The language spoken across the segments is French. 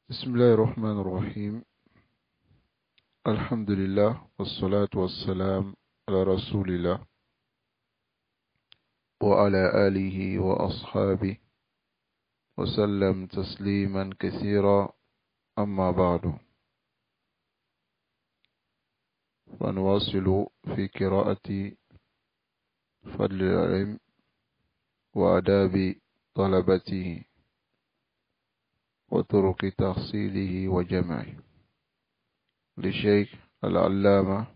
بسم الله الرحمن الرحيم. الحمد لله والصلاة والسلام على رسول الله وعلى آله وأصحابه وسلم تسليما كثيرا. أما بعد، فنواصل في قراءة فضل العلم وآداب طلبته وطرق تحصيله وجمعه للشيخ العلامة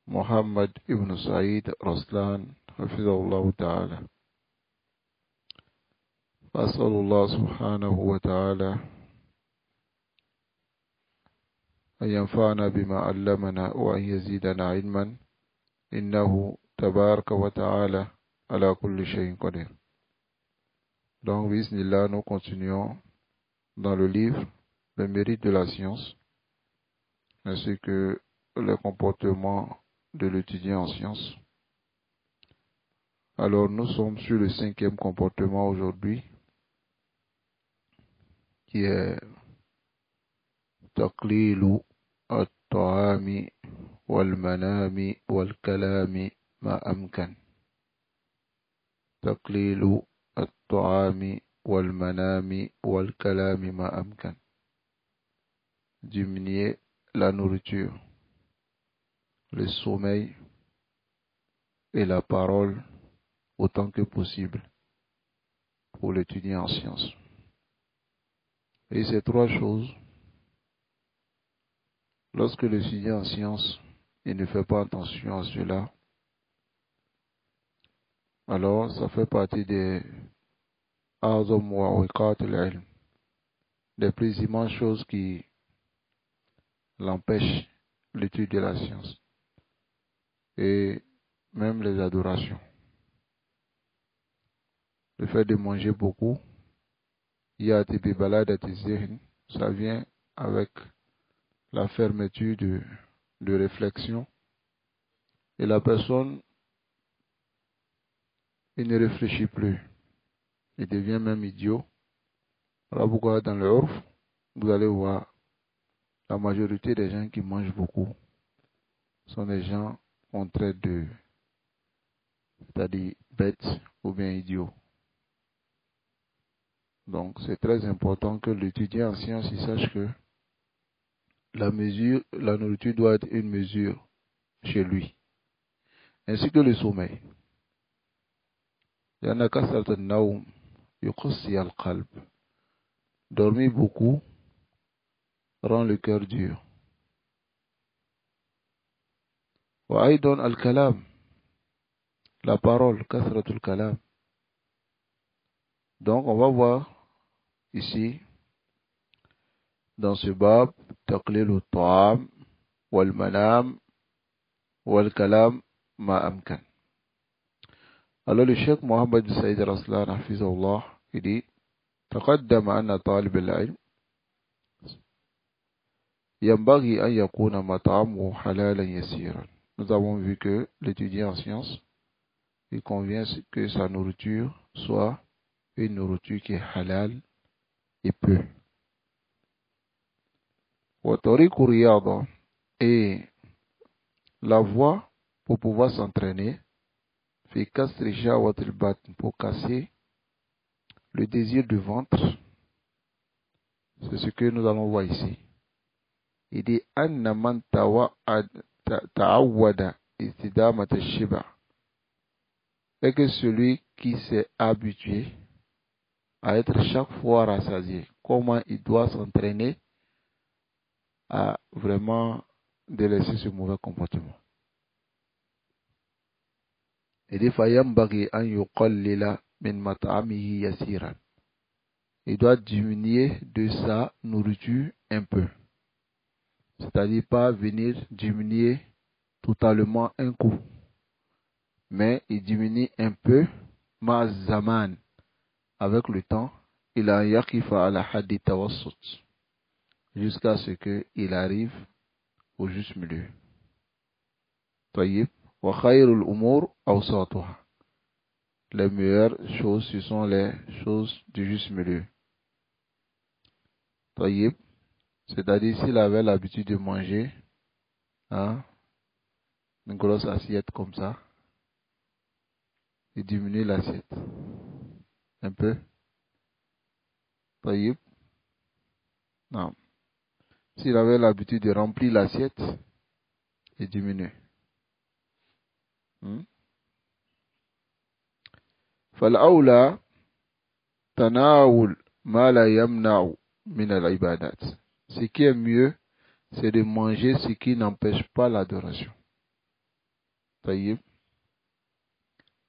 محمد ابن سعيد رسلان حفظه الله تعالى. فأسأل الله سبحانه وتعالى أن ينفعنا بما علمنا وأن يزيدنا علما، إنه تبارك وتعالى على كل شيء قدير. Donc, bismillah, nous continuons dans le livre Le mérite de la science, ainsi que le comportement de l'étudiant en sciences. Alors, nous sommes sur le 5e comportement aujourd'hui, qui est تقليل الطعام والمنام والكلام ما أمكن. تقليل الطعام والمنام والكلام ما أمكن. Diminuer la nourriture, le sommeil et la parole autant que possible pour l'étudiant en sciences. Et ces trois choses, lorsque l'étudiant en sciences il ne fait pas attention à cela, alors ça fait partie des des plus immenses choses qui l'empêchent l'étude de la science et même les adorations. Le fait de manger beaucoup, ça vient avec la fermeture de réflexion, et la personne il ne réfléchit plus, il devient même idiot. Voilà pourquoi dans le Orf, vous allez voir la majorité des gens qui mangent beaucoup sont des gens qu'on traite de, c'est-à-dire bêtes ou bien idiots. Donc c'est très important que l'étudiant en sciences il sache que la nourriture doit être une mesure chez lui, ainsi que le sommeil. Dormir beaucoup rend le cœur dur. وأيضا الكلام, la parole, كثرة الكلام. Donc on va voir ici dans ce bab تقليل الطعام والمنام والكلام ما أمكن. Alors le cheikh Mohammed bin Saïd Raslan hafizahullah, il dit تقدم أن طالب العلم ينبغي أن يكون مطعمه حلالا يسيرا. Nous avons vu que l'étudiant en sciences, il convient que sa nourriture soit une nourriture qui est halal et peu. وطريق الرياضة, et la voie pour pouvoir s'entraîner, في كسر شهوة البطن, pour casser le désir du ventre. C'est ce que nous allons voir ici. Il dit أن من تعود استدامة الشبع, et que celui qui s'est habitué à être chaque fois rassasié, comment il doit s'entraîner à vraiment délaisser ce mauvais comportement. Il dit فينبغي أن يقلل من مطعمه يسيرا. Il doit diminuer de sa nourriture un peu. C'est-à-dire pas venir diminuer totalement un coup, mais il diminue un peu mazaman, avec le temps, il a yakifa ala haddi tawassut, jusqu'à ce qu'il arrive au juste milieu. Tayyib, wa khayrul umur awsatuha. Les meilleures choses, ce sont les choses du juste milieu. Tayyib, c'est-à-dire s'il avait l'habitude de manger hein, une grosse assiette comme ça, il diminue l'assiette un peu. Tayyib, non. S'il avait l'habitude de remplir l'assiette, il diminue. فالأولى تناول ما لا يمنع من العبادات. Ce qui est mieux, c'est de manger ce qui n'empêche pas l'adoration. Taïb.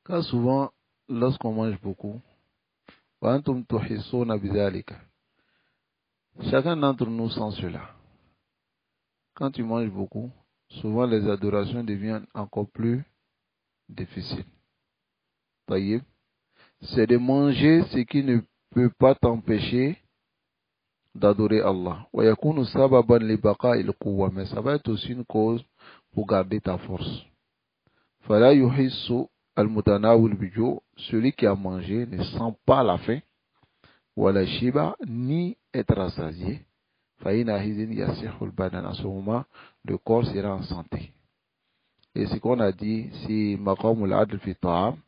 Car souvent, lorsqu'on mange beaucoup, chacun d'entre nous sent cela. Quand tu manges beaucoup, souvent les adorations deviennent encore plus difficiles. Taïb. C'est de manger ce qui ne peut pas t'empêcher d'adorer Allah. Mais ça va être aussi une cause pour garder ta force. Celui qui a mangé ne sent pas la faim, ni être rassasié. À ce moment, le corps sera en santé. Et ce qu'on a dit, si maqamul adl fi ta'am,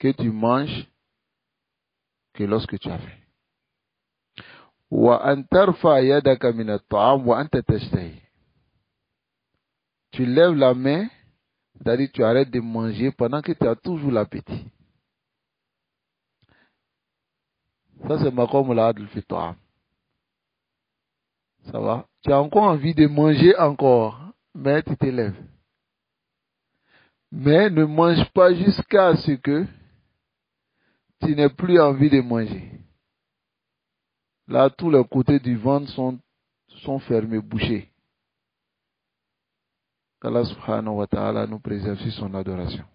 que tu manges que lorsque tu as faim. Tu lèves la main, c'est-à-dire tu arrêtes de manger pendant que tu as toujours l'appétit. Ça c'est maqamul adl fi ta'am. Ça va? Tu as encore envie de manger encore, mais tu te lèves. Mais ne mange pas jusqu'à ce que tu n'aies plus envie de manger. Là, tous les côtés du ventre sont fermés, bouchés. Qu'Allah subhanahu wa ta'ala nous préserve sur son adoration.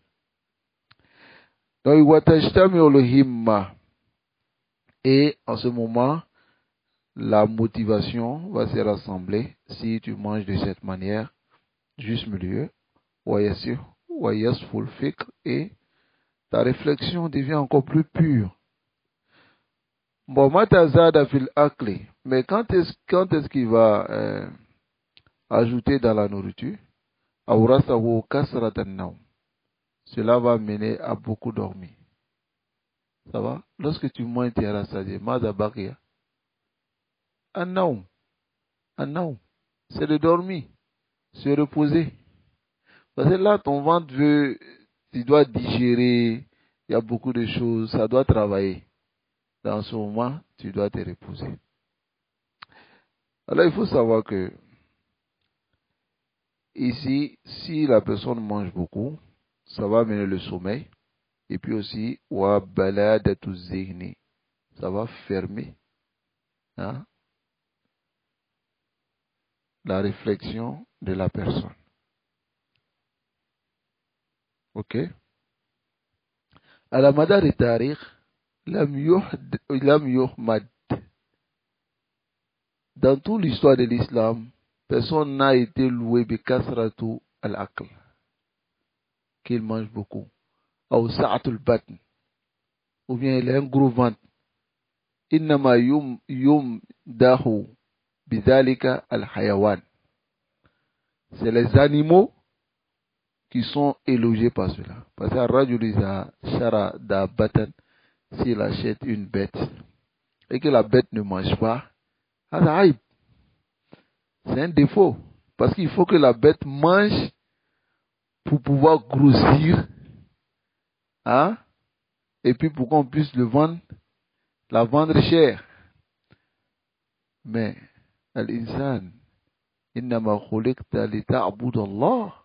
Donc, et en ce moment, la motivation va se rassembler si tu manges de cette manière, juste milieu, et ta réflexion devient encore plus pure. Bon, mais quand est-ce qu'il va ajouter dans la nourriture? Cela va mener à beaucoup dormir. Ça va? Lorsque tu manges, tu es rassasié. C'est de dormir, se reposer. Parce que là, ton ventre tu dois digérer, il y a beaucoup de choses, ça doit travailler. Dans ce moment, tu dois te reposer. Alors, il faut savoir que ici, si la personne mange beaucoup, ça va amener le sommeil. Et puis aussi, ça va fermer hein, la réflexion de la personne. Ok? À la madar et tariq, lam yuhmad. Dans toute l'histoire de l'islam, personne n'a été loué bi kasratu al-aql. Qu'il mange beaucoup. Ou sa'atul batn. Ou bien il a un gros ventre. Innama dahu bidhalika al-hayawan. C'est les animaux qui sont élogiés par cela. Parce que Rajulisa Shara da Batan, s'il achète une bête et que la bête ne mange pas, c'est un défaut. Parce qu'il faut que la bête mange pour pouvoir grossir, hein, et puis pour qu'on puisse la vendre cher. Mais, al-insan, innama khuliqta li ta'budu Allah.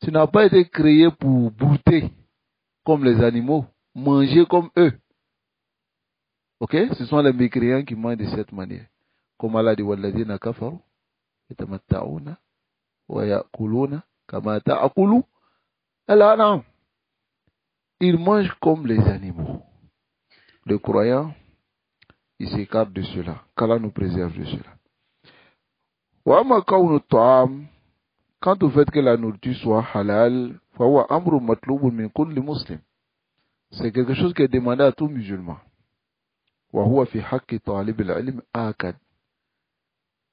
Tu n'as pas été créé pour brouter comme les animaux, manger comme eux. Ok? Ce sont les mécréants qui mangent de cette manière. Comme Allah dit, وَالَّذِينَ كَفَرُوا يَتَمَتَّعُونَ وَيَأْكُلُونَ كَمَا تَأْكُلُ الْأَنْعَامُ. Ils mangent comme les animaux. Le croyant, il s'écarte de cela. Qu'Allah nous préserve de cela. Quant au fait que la nourriture soit halal, فهو أمر مطلوب من كل مسلم. C'est quelque chose qui est demandé à tout musulman. وهو في حق طالب العلم آكد.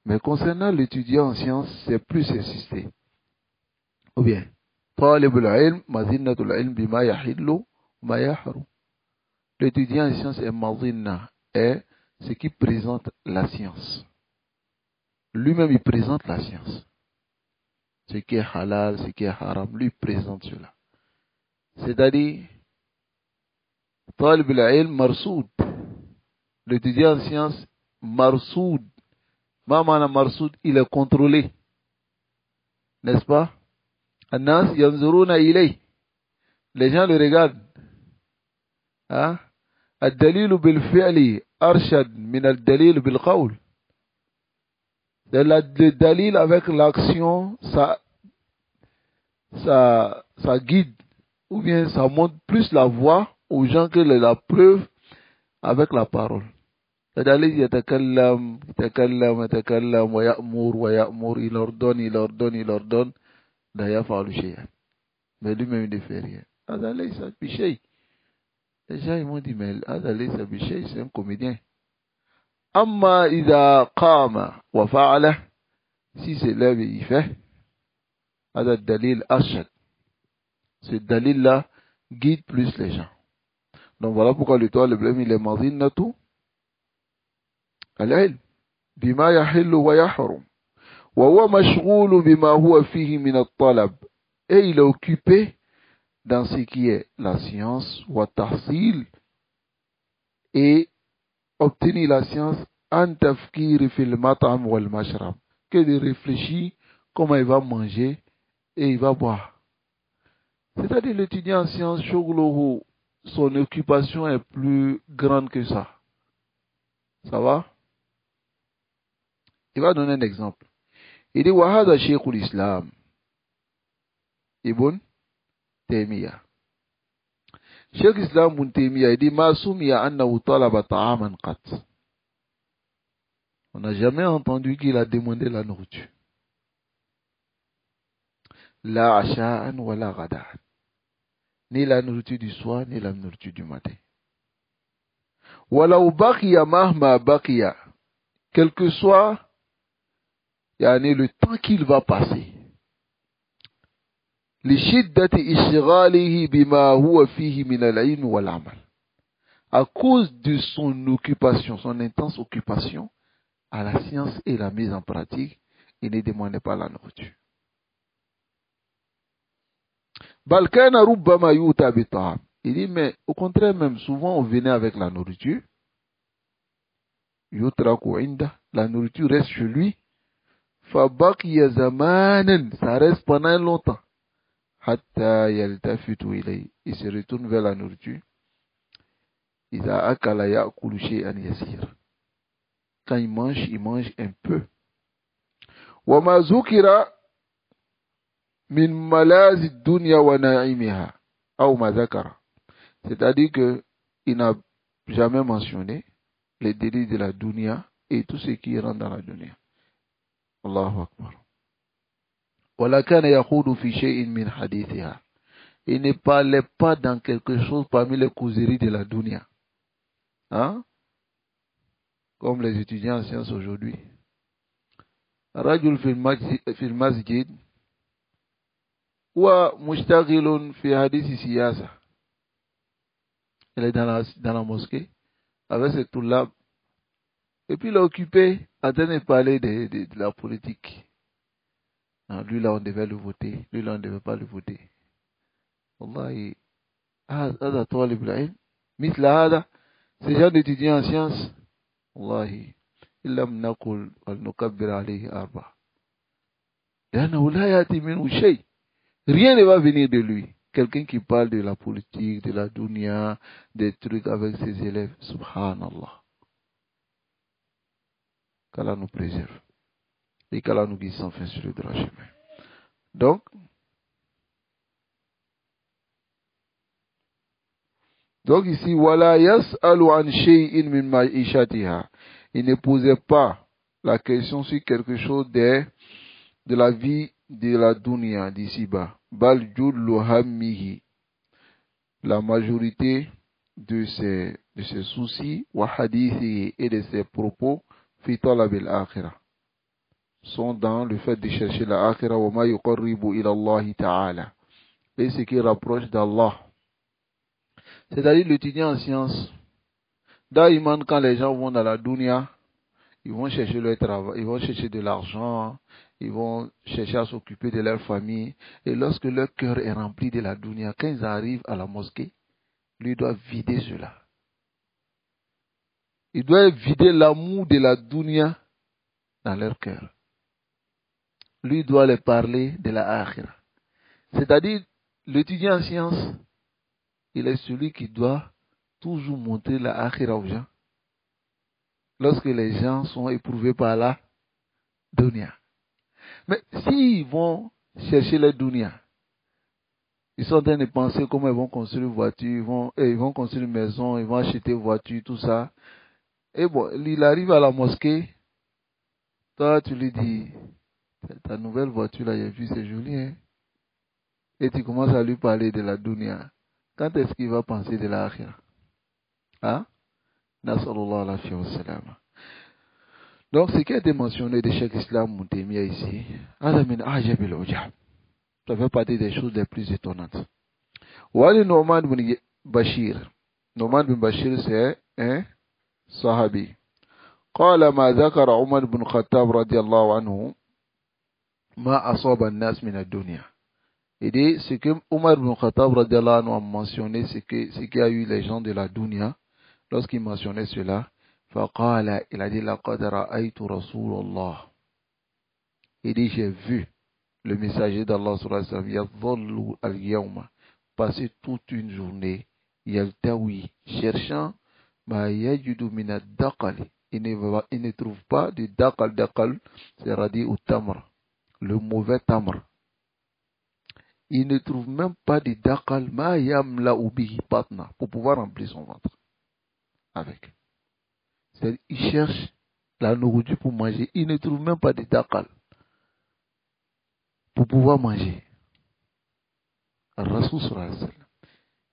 Mais concernant l'étudiant en sciences, c'est plus insisté. Ou bien, طالب العلم مظنة العلم بما يحل وما يحرم. L'étudiant en sciences est mazina, est ce qui présente la science. Lui-même, il présente la science. Ce qui est halal, ce qui est haram, lui présente cela. C'est-à-dire, طالب العلم مرصود. L'étudiant en sciences, marsoud. Maman marsoud, il est contrôlé. N'est-ce pas? Anas yanzuruna ilay. Les gens le regardent. Hein? الدليل بالفعل أرشد من الدليل بالقول. Le dalil avec l'action, ça guide, ou bien ça montre plus la voie aux gens que la preuve avec la parole. Le dalil يتكلم ويأمر, il ordonne, لا يفعل شيئا. Mais lui-même il ne fait rien. هذا ليس بشيء. Les gens ils m'ont dit, mais هذا ليس بشيء, c'est un comédien. أما إذا قام وفعله, si c'est là il fait, هذا الدليل أرشد. Ce dalil-là guide plus les gens. Donc voilà pourquoi le talib ilm il est mazinnatu al-ilm bima yahillu wa yahrum. Wa huwa mashghul bima huwa fihi min at-talab. Et il est occupé dans ce qui est la science, wa tahsil, et obtenir la science, an tafkir fil mat'am wal mashrab, que de réfléchir comment il va manger et il va boire. C'est-à-dire l'étudiant en sciences, shoglohu, son occupation est plus grande que ça. Ça va? Il va donner un exemple. Il dit, wa hadha shaykhul islam Ibn Taymiyyah. Cheikh Islam Ibn Taymiyyah, il dit, ma soumiya annahu talaba ta'aman qat. On n'a jamais entendu qu'il a demandé la nourriture. La asha'an wa la ghada'an. Ni la nourriture du soir, ni la nourriture du matin. Walau baqiya mahma baqiya. Quel que soit yani le temps qu'il va passer. لشدة إشغاله بما هو فيه من العلم والعمل. À cause de son occupation, son intense occupation à la science et la mise en pratique, il ne demandait pas la nourriture. بل كان ربما يؤتى بالطعام. Il dit, mais au contraire même, souvent on venait avec la nourriture. يترك عنده. La nourriture reste chez lui. فبقي زمانا. Ça reste pendant longtemps. حتى يلتفت إليه. Il se retourne vers la nourriture. إذا أكل يأكل شيئا يسيرا. Quand il mange un peu. وما ذكر من ملاذ الدنيا ونعيمها أو ما ذكر. C'est-à-dire que il n'a jamais mentionné les délits de la dunya et tout ce qui rentre dans la dunya. Allahu Akbar. ولا كان يخوض في شيء من حديثها. Il ne parlait pas dans quelque chose parmi les causeries de la dunya. Hein? Comme les étudiants en sciences aujourd'hui. رجل في المسجد ومشتغل في حديث سياسة. Il est dans la mosquée avec ses toulab. Et puis il est occupé à train de parler de la politique. Non, lui là on devait le voter, lui là on ne devait pas le voter. Wallahi, هذا طالب العلم مثل هذا. Ces gens d'étudiants en sciences, wallahi, إن لم نقل ولنكبر عليه أربعة. لأنه لا يأتي منه شيء. Rien ne va venir de lui. Quelqu'un qui parle de la politique, de la dunya, des trucs avec ses élèves. Subhanallah. Qu'Allah nous préserve. Et qu'Allah nous guide sans fin sur le droit chemin. Donc ici, wala yas'alu an shay'in min ma'ishatiha. Il ne posait pas la question sur quelque chose de la vie de la dunya d'ici-bas. bal jullu hammihi, la majorité de ses soucis, wa hadithi, et de ses propos, fi talab al-akhirah, sont dans le fait de chercher la akhirah, wa ma yuqarribu ila Allah ta'ala, et ce qui rapproche d'Allah. C'est-à-dire l'étudiant en sciences. Daïman, quand les gens vont dans la dunya, ils vont chercher leur travail, ils vont chercher de l'argent, ils vont chercher à s'occuper de leur famille. Et lorsque leur cœur est rempli de la dunya, quand ils arrivent à la mosquée, lui doit vider cela. Il doit vider l'amour de la dunya dans leur cœur. Lui doit leur parler de la akhira. C'est-à-dire, l'étudiant en sciences, il est celui qui doit toujours montrer la akhira aux gens. Lorsque les gens sont éprouvés par la dunya. Mais s'ils vont chercher la dunya, ils sont en train de penser comment ils vont construire une voiture, ils vont construire une maison, ils vont acheter une voiture, tout ça. Et bon, il arrive à la mosquée, toi tu lui dis, ta nouvelle voiture là, j'ai vu, c'est joli, hein? Et tu commences à lui parler de la dunya. Quand est-ce qu'il va penser de la akhira? Hein? Nasallallahu alayhi wa sallam. Donc, ce qui a été mentionné de Cheikh Islam Moutemia ici, ça fait partie des choses les plus étonnantes. Wali Nouman bin Bashir. Nouman bin Bashir, c'est un sahabi. قال ما ذكر عمر بن الخطاب رضي الله عنه ما أصاب الناس من الدنيا. Il dit, ce que Omar ibn Khattab radiallahu anhu a mentionné, c'est qu'il y a eu les gens de la dunya, lorsqu'il mentionnait cela, فقال, il a dit, لقد رأيت رسول الله. Il dit, j'ai vu le messager d'Allah sallallahu alayhi wa sallam, يظل اليوم, passer toute une journée, يلتوي, cherchant, ما يجد من الدقل. Il ne trouve pas de daqal. Daqal, c'est radis ou tamr, le mauvais tamr. Il ne trouve même pas de daqal ma yamla ubihi patna pour pouvoir remplir son ventre avec. C'est-à-dire, il cherche la nourriture pour manger. Il ne trouve même pas de daqal pour pouvoir manger. Rasul sallallahu alayhi wa sallam.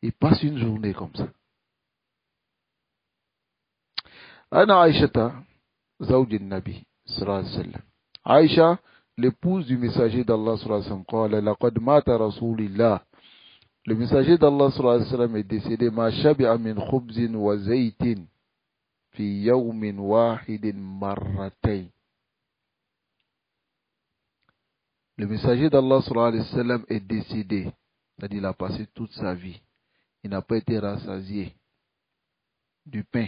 Il passe une journée comme ça. Ana Aïshata, zawj al-Nabi sallallahu alayhi wa sallam. Aïcha, l'épouse du messager d'Allah sallallahu alayhi wa sallam, le messager d'Allah sallallahu alayhi wa sallam est décédé, ma shabi'a min khubzin wa zaytin fi yawmin wahidin marratayn. Le messager d'Allah sallallahu alayhi wa sallam est décédé, c'est-à-dire il a passé toute sa vie, il n'a pas été rassasié du pain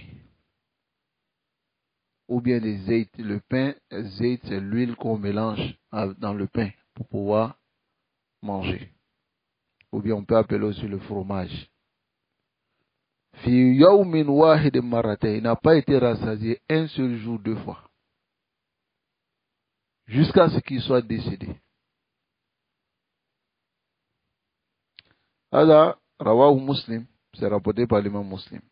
ou bien des zayt. Le pain, zayt, c'est l'huile qu'on mélange dans le pain pour pouvoir manger. Ou bien on peut appeler aussi le fromage. Fi yawmin wahid marratayn, il n'a pas été rassasié un seul jour, 2 fois. Jusqu'à ce qu'il soit décédé. Hada rawahu Muslim, c'est rapporté par l'imam Muslim.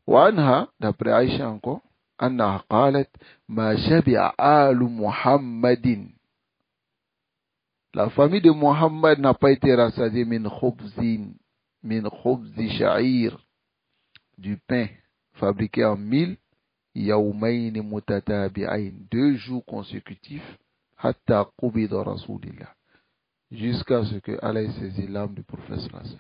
Wa anha, d'après Aïcha encore, anna qalat ma shabi'a alu Muhammadin. La famille de Muhammad n'a pas été rassasiée min khubzi sha'ir, du pain fabriqué en mil, yawmayn mutatabi'ayn, 2 jours consécutifs, hatta qubida rasulillah, jusqu'à ce que Allah ait saisi l'âme du prophète sallallahu alayhi wa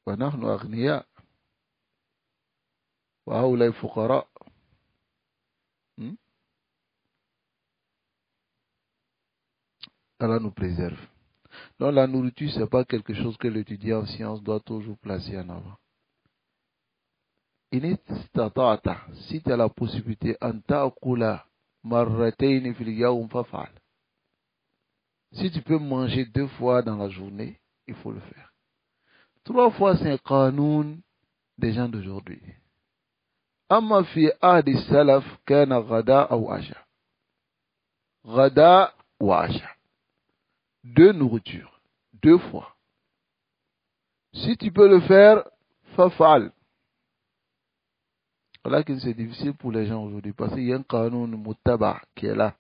sallam. Wa nahnu aghniya wa haulay fuqara. Allah nous préserve. Donc la nourriture, ce n'est pas quelque chose que l'étudiant en sciences doit toujours placer en avant. Si tu as la possibilité, si tu peux manger 2 fois dans la journée, il faut le faire. 3 fois, c'est un qanoun des gens d'aujourd'hui. Amma fi ahdi salaf kana ghada ou asha. Ghada ou asha. 2 nourritures, 2 fois. Si tu peux le faire, fafal. Voilà que c'est difficile pour les gens aujourd'hui parce qu'il y a un qanoun muttaba qui est là.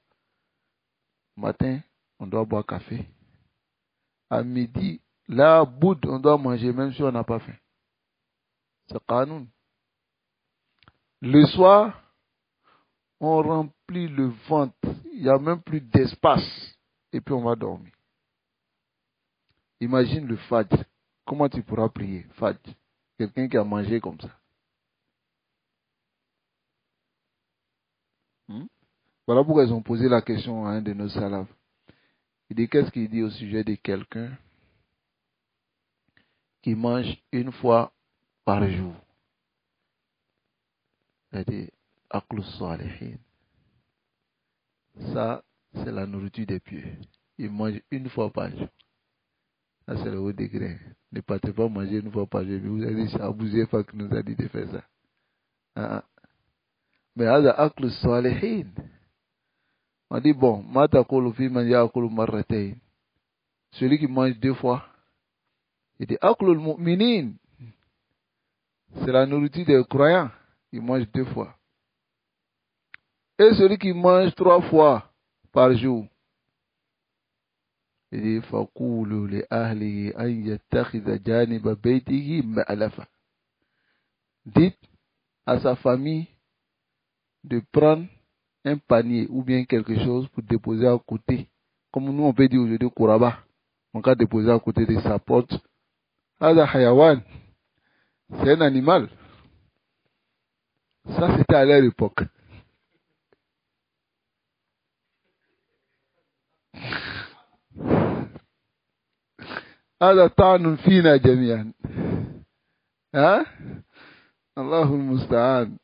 Matin, on doit boire café. À midi, là, bout, on doit manger même si on n'a pas faim. C'est qanoun. Le soir, on remplit le ventre. Il n'y a même plus d'espace. Et puis on va dormir. Imagine le fajr. Comment tu pourras prier, fajr? Quelqu'un qui a mangé comme ça. Voilà pourquoi ils ont posé la question à un de nos salafs. Il dit, qu'est-ce qu'il dit au sujet de quelqu'un qui mange une fois par jour? C'est-à-dire, Aklus Salihin. Ça, c'est la nourriture des pieux. Il mange une fois par jour. Ça, c'est le haut degré. Ne partez pas manger une fois par jour. Vous avez dit, c'est Abou Fa qui nous a dit de faire ça. Ah. Mais Hada Aklus Salihin. On dit, bon, Mata Kolo Fi Man Yakulu Marratayn. Celui qui mange 2 fois, il dit, Aklul Mu'minin. C'est la nourriture des croyants. Il mange 2 fois. Et celui qui mange 3 fois par jour, il dit, Fakulu li ahlihi an yattakhidha janiba baytihi ma'alafa. Dites à sa famille de prendre un panier ou bien quelque chose pour déposer à côté. Comme nous on peut dire aujourd'hui Kouraba. On va déposer à côté de sa porte. Hada hayawan. C'est un animal. Ça c'était à leur époque. Hada ta'nun fina jami'an. Hein? Allahul musta'an.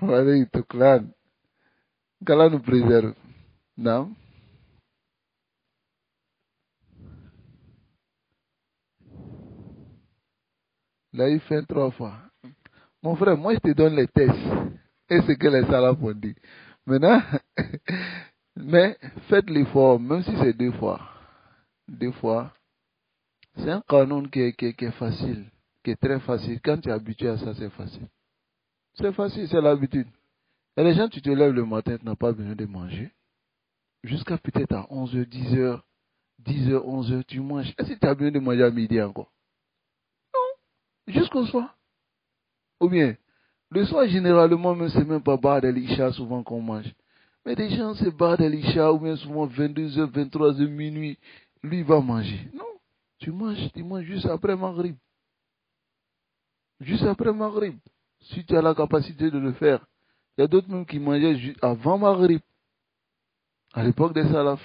Wa alayhi tuklan. Qu'Allah nous préserve. Non? Là, il fait 3 fois. Mon frère, moi je te donne les tests. Et ce que les salafs ont dit. Maintenant, mais faites l'effort, même si c'est 2 fois. 2 fois. C'est un canon qui est facile, qui est très facile. Quand tu es habitué à ça, c'est facile. C'est facile, c'est l'habitude. Et les gens, tu te lèves le matin, tu n'as pas besoin de manger. Jusqu'à peut-être à 11h, 10h, 10h, 11h, tu manges. Est-ce que tu as besoin de manger à midi encore? Non. Jusqu'au soir. Ou bien, le soir, généralement, même, c'est même pas bar d'Elisha souvent qu'on mange. Mais des gens, c'est bar d'Elisha, ou bien souvent 22h, 23h, minuit. Lui, il va manger. Non. Tu manges juste après Maghrib. Juste après Maghrib. Si tu as la capacité de le faire. Il y a d'autres même qui mangeaient avant Maghrib. À l'époque des salafs.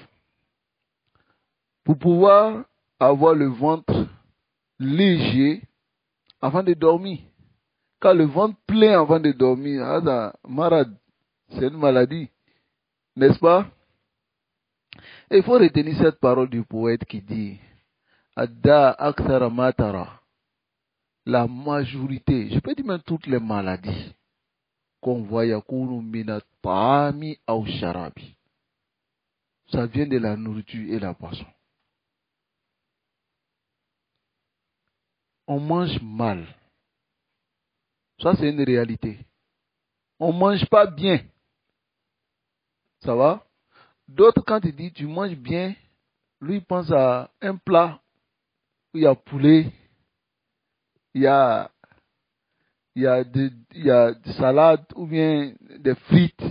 Pour pouvoir avoir le ventre léger avant de dormir. Car le ventre plein avant de dormir, c'est une maladie. N'est-ce pas? Et il faut retenir cette parole du poète qui dit Adda akthara matara. La majorité, je peux dire même toutes les maladies qu'on voit yakunu mina ta'ami ou sharabi. Ça vient de la nourriture et la boisson. On mange mal. Ça, c'est une réalité. On ne mange pas bien. Ça va? D'autres, quand ils disent tu manges bien, lui, il pense à un plat où il y a poulet, il y a des salades ou bien des frites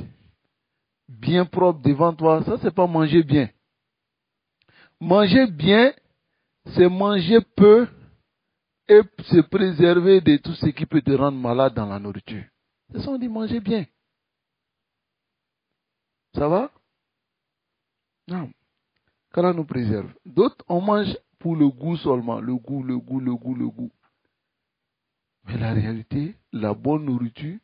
bien propres devant toi. Ça, c'est pas manger bien. Manger bien, c'est manger peu et se préserver de tout ce qui peut te rendre malade dans la nourriture. C'est ça, on dit manger bien. Ça va? Non. Qu'Allah nous préserve. D'autres, on mange pour le goût seulement. Le goût. Mais la réalité, la bonne nourriture,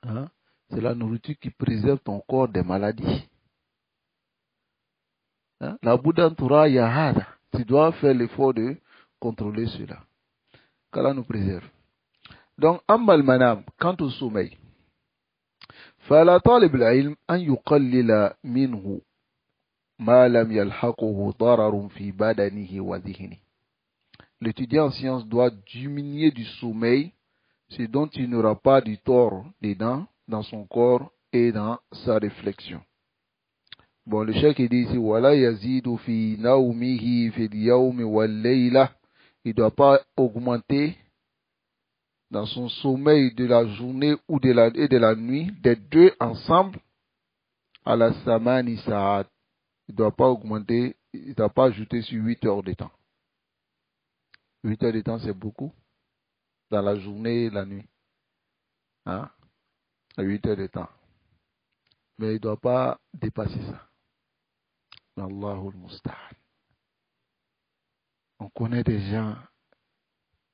hein, c'est la nourriture qui préserve ton corps des maladies. Hein? La Bouddha Yahada. Tu dois faire l'effort de contrôler cela. Qu'Allah nous préserve. Donc, Ammal Manam, quant au sommeil, فلا طالب العلم أن يقلل منه ما لم يلحقه ضرر في بدنه وذهنه. L'étudiant en sciences doit diminuer du sommeil ce dont il n'aura pas du tort dedans, dans son corps et dans sa réflexion. Bon, le cheikh il dit ici, Wala yazidu fi nawmihi fi yawmi wal layla. Il ne doit pas augmenter dans son sommeil de la journée ou de la nuit, des deux ensemble, à la samani sa'at. Il ne doit pas augmenter, il ne doit pas ajouter sur 8 heures de temps. 8 heures de temps, c'est beaucoup dans la journée et la nuit. Hein? 8 heures de temps. Mais il ne doit pas dépasser ça. Allahul Musta'an. On connaît des gens,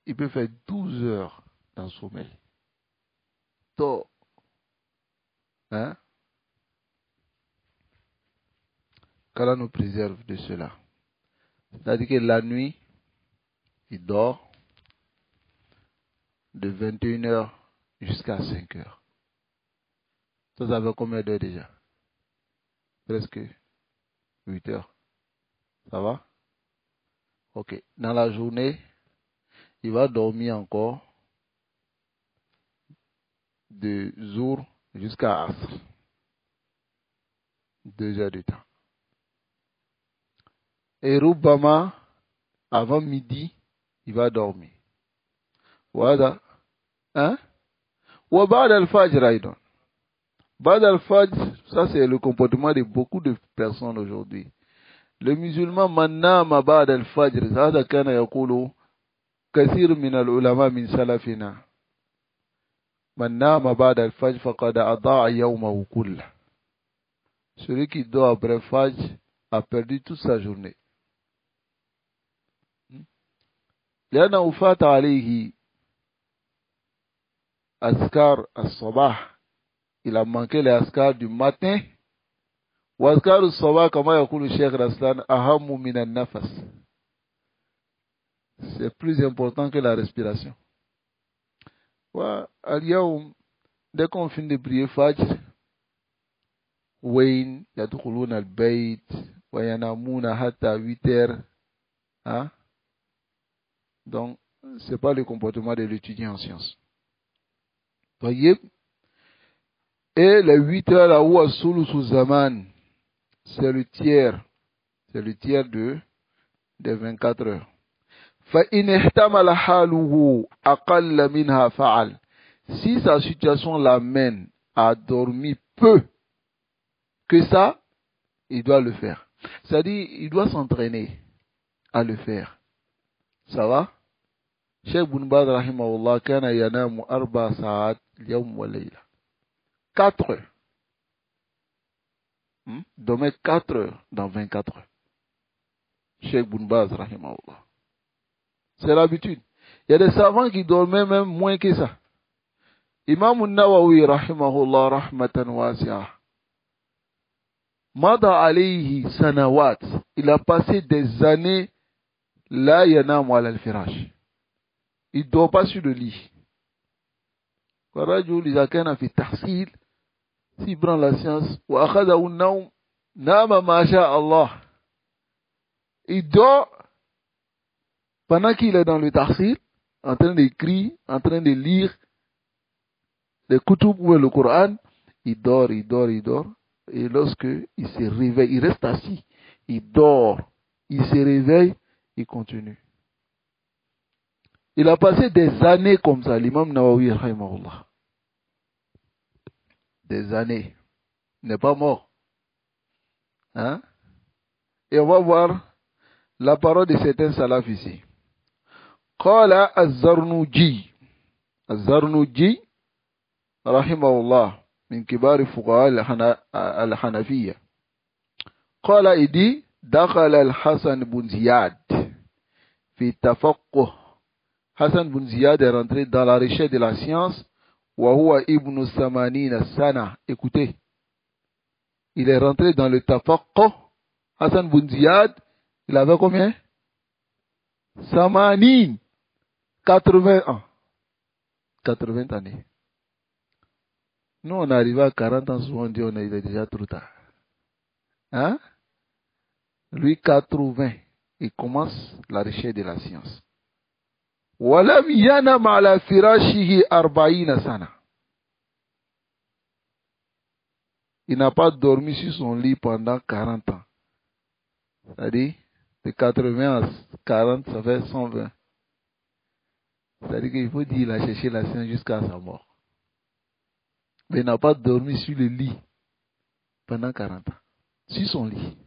ils peuvent faire 12 heures dans le sommeil. Tôt. Hein? Qu'Allah nous préserve de cela. C'est-à-dire que la nuit, il dort de 21 heures jusqu'à 5 heures. Ça fait combien d'heures déjà? Presque 8 heures. Ça va? Ok. Dans la journée, il va dormir encore de jour jusqu'à Asr. 2 heures de temps. Et Rubama, avant midi, il va dormir. Voilà. Hein? Ou Ba'd al-Fajr, Aïdon. Ba'd al-Fajr, ça c'est le comportement de beaucoup de personnes aujourd'hui. Le musulman, man ba'd al-Fajr, هذا كان يقول كثير من العلماء من سلفنا. من نام بعد الفجر فقد أضاع يومه كله. Celui qui dort après Fajr a perdu toute sa journée. لأنه فات عليه أذكار الصباح. Il a manqué les askars du matin. وأذكار الصباح كما يقول الشيخ رسلان أهم من النفس. C'est plus important que la respiration. اليوم dès qu'on finit de prier Fajr, وين يدخلون البيت وينامون حتى 8 heures. Hein? Donc, ce n'est pas le comportement de l'étudiant en sciences. Voyez? Et les 8 heures là où sous Zaman, c'est le tiers des 24 heures. فَإِنْ احْتَمَلَ حَالُهُ أَقَلَّ مِنْهَا فَعَلْ. Si sa situation l'amène à dormir peu que ça, il doit le faire. C'est-à-dire, il doit s'entraîner à le faire. Ça va? Cheikh Ibn Baz rahimahullah kana yanamu 4 sa'at al-yawm wa layla. 4 heures. Dormait 4 heures dans 24 heures. Cheikh Ibn Baz rahimahullah. C'est l'habitude. Il y a des savants qui dormaient même moins que ça. Imam al-Nawawi rahimahullah rahmatan wasi'ah. Mada alayhi sanawat. Il a passé des années la yanamu ala al-firash. Il ne dort pas sur le lit. Farajul iza kana fi tahsil. S'il prend la science, wa akhadahu an-nawm, nama ma sha Allah. Il dort pendant qu'il est dans le tahsil, en train d'écrire, en train de lire les kutub ou le Coran. Il dort. Et lorsque il se réveille, il reste assis. Il dort. Il se réveille, il continue. Il a passé des années comme ça, l'imam Nawawi rahimahullah. Des années. Il n'est pas mort. Hein? Et on va voir la parole de certains salafs ici. Qala az-Zarnuji. Az-Zarnuji rahimahullah min kibari fuqaha al-Hanafiyya. Qala idi dakhala al-Hasan ibn Ziyad fi tafaqquh. Hassan ibn Ziyad est rentré dans la recherche de la science. Wa huwa ibn Samanina sana. Écoutez, il est rentré dans le tafaqquh. Hassan ibn Ziyad, il avait combien? Samanin. 80 ans. 80 années. Nous, on arrive à 40 ans, souvent on dit il est déjà trop tard. Hein? Lui, 80. Il commence la recherche de la science. ولم ينم على فراشه 40 سنة. il n'a pas dormi sur son lit pendant 40 ans. C'est-à-dire, de 80 à 40, ça fait 120. C'est-à-dire qu'il faut dire qu'il a cherché la science jusqu'à sa mort. Mais il n'a pas dormi sur le lit pendant 40 ans. Sur son lit.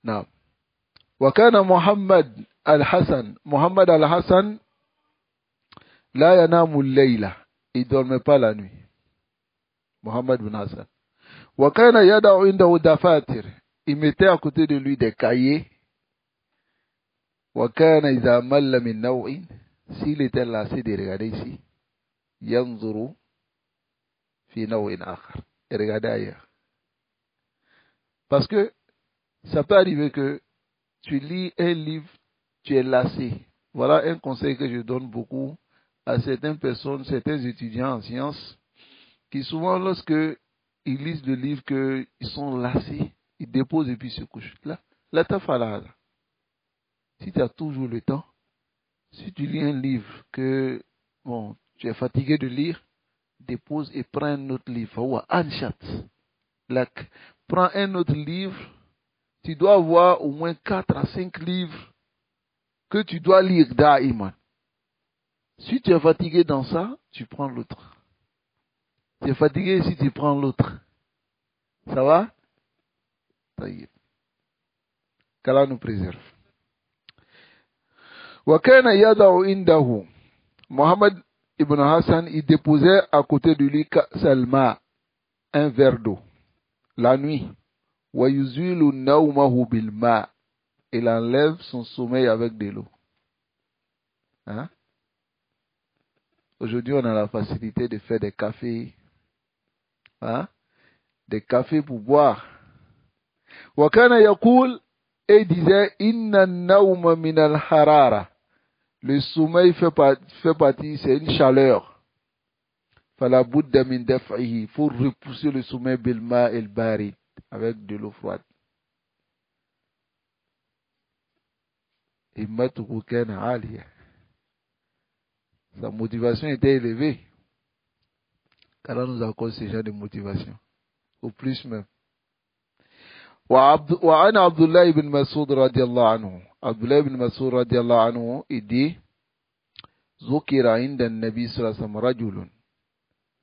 Non. وكان محمد الحسن لا ينام الليلة. Il ne dormait pas la nuit. Mohammed bin Hassan. وكان يدع عنده دفاتر. Il mettait à côté de lui des cahiers. وكان إذا مل من نوع. S'il était lassé de regarder ici, ينظر في نوع آخر. Et regardez ailleurs. Parce que ça peut arriver que tu lis un livre, tu es lassé. Voilà un conseil que je donne beaucoup à certaines personnes, certains étudiants en sciences, qui souvent, lorsque ils lisent le livre, qu'ils sont lassés, ils déposent et puis se couchent. Là, t'as fallu. Si tu as toujours le temps, si tu lis un livre que, bon, tu es fatigué de lire, dépose et prends un autre livre. Ou Anchat. Prends un autre livre. Tu dois avoir au moins 4 à 5 livres que tu dois lire d'Aïman. Si tu es fatigué dans ça, tu prends l'autre. Tu es fatigué si tu prends l'autre. Ça va? Ça y est. Qu'Allah nous préserve. وَكَانَ يَدَعُ إِنْدَهُ. Mohammed ibn Hassan, il déposait à côté de lui Salma, un verre d'eau, la nuit. وَيُزِيلُ نَوْمَهُ بِالْمَاءِ. Il enlève son sommeil avec de l'eau. Hein? Aujourd'hui, on a la facilité de faire des cafés. Hein? Des cafés pour boire. وَكَانَ يَقُولُ. Et il disait, Inna nauma min al-harara. Le sommeil fait partie, c'est une chaleur. Fala budda min daf'ihi. Il faut repousser le sommeil bilma el barid, avec de l'eau froide. Himmatuhu kana aliya. Sa motivation était élevée. Allah nous accorde ce genre de motivation. Au plus même. وعن عبد الله بن مسعود رضي الله عنه. عبد الله بن مسعود رضي الله عنه il dit ذكر عند النبي صلى الله عليه وسلم رجل.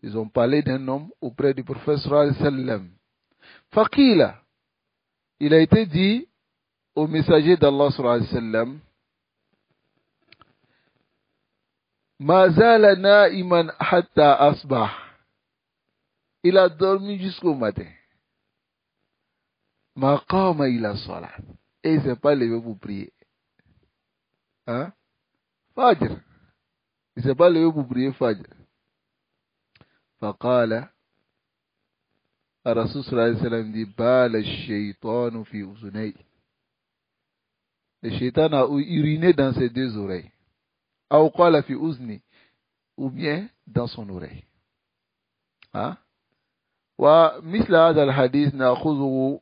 Ils ont parlé d'un homme auprès du prophète sallallahu alayhi wa sallam. فقيل. Il a été dit au messager d'Allah sallallahu alayhi wa sallam, ما زال نائما حتى أصبح. Il a dormi jusqu'au matin. ما قام إلى الصلاة. Et il ne s'est pas levé pour prier. Hein? Fajr. Il ne s'est pas levé pour prier Fajr. فقال الرسول صلى الله عليه وسلم dit بال الشيطان في أذنيه. Le shaitan a uriné dans ses 2 oreilles. أو قال في أذني. Ou bien dans son oreille. Hein? ومثل هذا الحديث نأخذه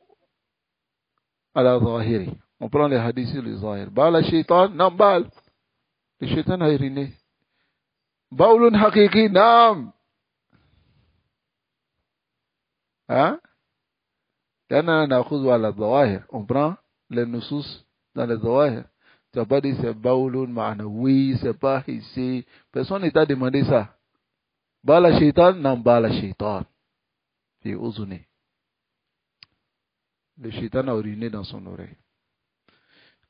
على ظاهره. On prend les hadiths sur le zahir. بال الشيطان. Non, بال. Le shaitan a uriné. بول حقيقي. نعم. Hein? On prend les nusus dans les zawahir. Tu n'as pas dit c'est baoulun ma'anawi, c'est pas ici. Personne ne t'a demandé ça. Bala shaitan, non bala shaitan. C'est ozune. Le shaitan a uriné dans son oreille.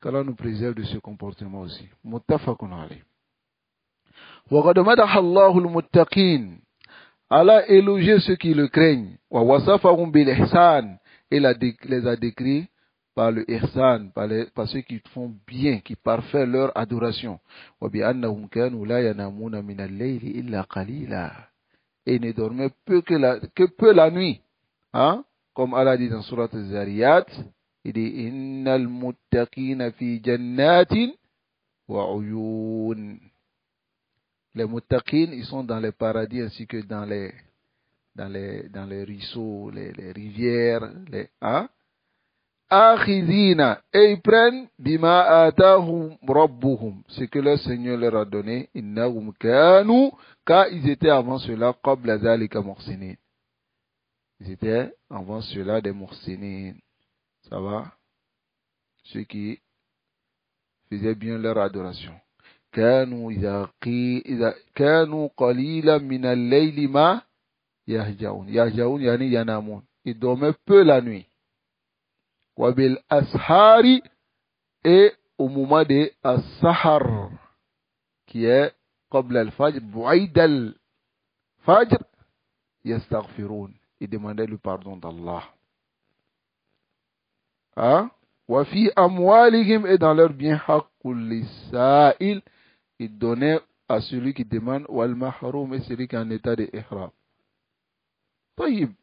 Qu'Allah nous préserve de ce comportement aussi. Muttafaqun alayh. Wa qad madaha Allahu al-muttaqin. Allah élogié ceux qui le craignent. Wa wasafahum bil ihsan. Et les a décrits par le ihsan, par ceux qui font bien, qui parfaient leur adoration. Wa bi annahum kanu la yanamuna min al-layli illa qalila. Et ne dormaient que peu la nuit. Hein? Comme Allah dit dans Surat al-Zariyat, il dit innal muttaqina fi jannatin wa uyun. Les muttaqin, ils sont dans les paradis ainsi que dans les ruisseaux, les rivières, hein? akhidina, et ils prennent bima atahum rabbuhum, ce que leur Seigneur leur a donné, innahum kanu, car ils étaient avant cela qabla dhalika muhsinin. Ils étaient avant cela des muhsinin. Ça va? Ceux qui faisaient bien leur adoration. Kanu qalilan min al-layli ma yahjaun. Yahjaun yani yanamun. Ils dormaient peu la nuit. Wa bil ashari, et au moment de as-sahar, qui est qabla al-fajr, bu'aida al-fajr, yastaghfirun. Ils demandaient le pardon d'Allah. Hein? Wa fi amwalihim, et dans leurs biens, haqqul lisa'il, ils donnaient à celui qui demande, wal mahroum, et celui qui est en état de ihram. طيب.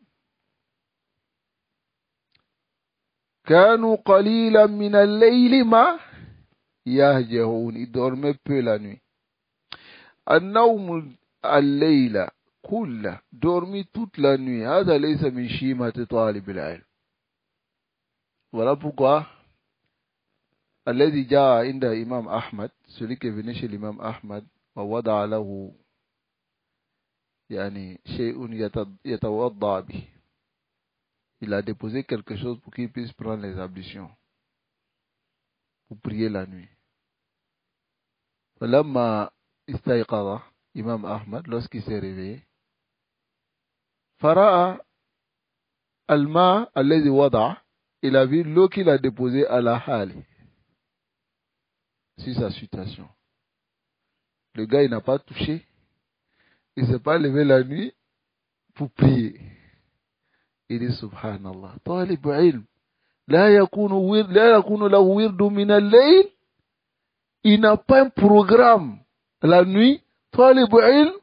كانوا قليلا من الليل ما يهجعون. Ils dormaient peu la nuit. النوم الليل كله, dormi toute la nuit, هذا ليس من شيمة طالب العلم. Voilà pourquoi الذي جاء عند Imam Ahmad, celui qui est venu chez l'imam Ahmad, ووضع له يعني شيء يتوضأ به. Il a déposé quelque chose pour qu'il puisse prendre les ablutions pour prier la nuit. فلما استيقظ Imam Ahmad, lorsqu'il s'est réveillé, فرأى الماء الذي وضع, il a vu l'eau qu'il a déposée à la hali. C'est sa situation. Le gars, il n'a pas touché. Il ne s'est pas levé la nuit pour prier. Il dit subhanallah. طالب علم لا يكون له ورد من الليل. Il n'a pas un programme la nuit. طالب علم.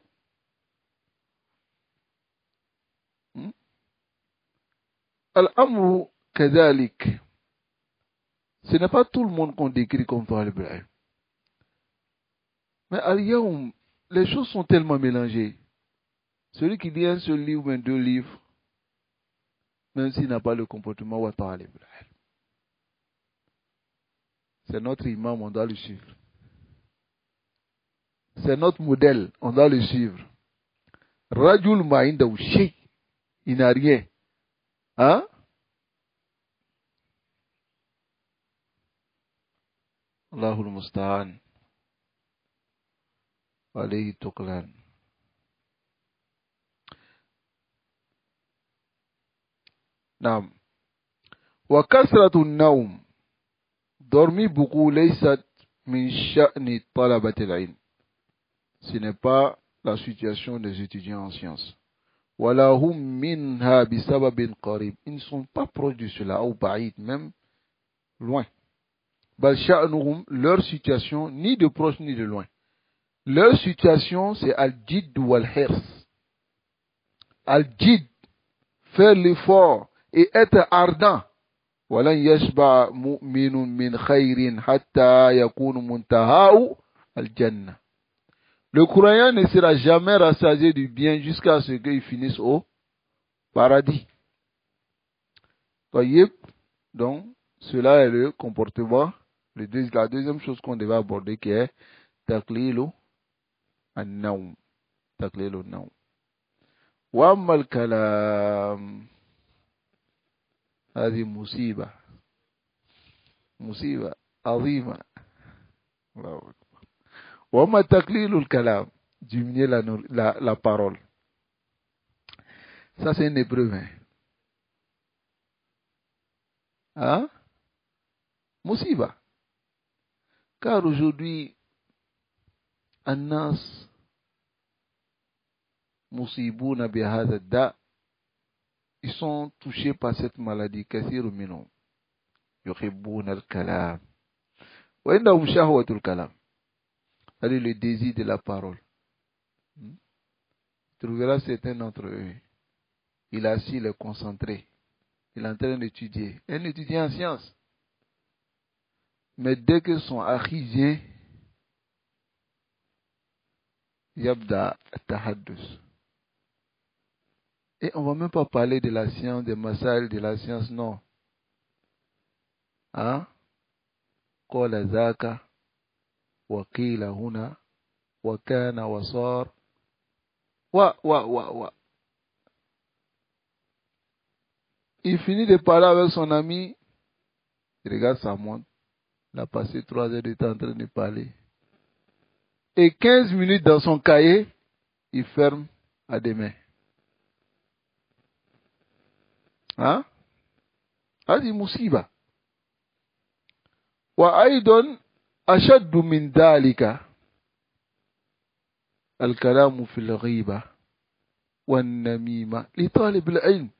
الأمر كذلك. Ce n'est pas tout le monde qu'on décrit comme طالب العلم. Mais al-yawm, les choses sont tellement mélangées. Celui qui lit un seul livre ou deux livres, même s'il n'a pas le comportement wa talib al-ilm, c'est notre imam, on doit le suivre. C'est notre modèle, on doit le suivre. Rajul ma'inda shay, il n'a rien. Hein? Allahul musta'an. Alayhi tuqlan. Naam. Wa kasratu naum. Dormir beaucoup, laysat min sha'ni talabati al-ilm. Ce n'est pas la situation des étudiants en sciences. Wala hum minha bisababin qarib. Ils ne sont pas proches de cela, ou ba'id, même loin. Bal sha'nuhum, leur situation, ni de proche ni de loin. Leur situation, c'est al-jid wal-hirs. Al-jid, faire l'effort et être ardent. Walan yashba mu'minun min khayrin hatta yakunu muntaha'u al-jannah. Le croyant ne sera jamais rassasié du bien jusqu'à ce qu'il finisse au paradis. Donc, cela est le comportement, la deuxième chose qu'on devait aborder, qui est taqlilu an-nawm. Taqlilu an-nawm. Wa amma al-kalam, هذه مصيبة عظيمة. الله أكبر. وما تقليل الكلام, diminuer la parole. Ça c'est une épreuve. Hein? Musiba. Car aujourd'hui, الناس مصيبون بهذا الداء. Ils sont touchés par cette maladie. كثير منهم يحبون الكلام وعندهم شهوة الكلام. C'est le désir de la parole. Tu trouveras certains d'entre eux. Il est assis, il est concentré. Il est en train d'étudier. Un étudiant en sciences. Mais dès que son akhi, yabda tahaddus. Et on ne va même pas parler de la science, des massales de la science, non. Hein? قال ذاك وقيل هنا وكان وصار و. Il finit de parler avec son ami. Il regarde sa montre. Il a passé 3 heures de temps en train de parler. Et 15 minutes dans son cahier, il ferme à demain. Hein? هذه مصيبة. وأيضا أشد من ذلك الكلام في الغيبة والنميمة لطالب العلم.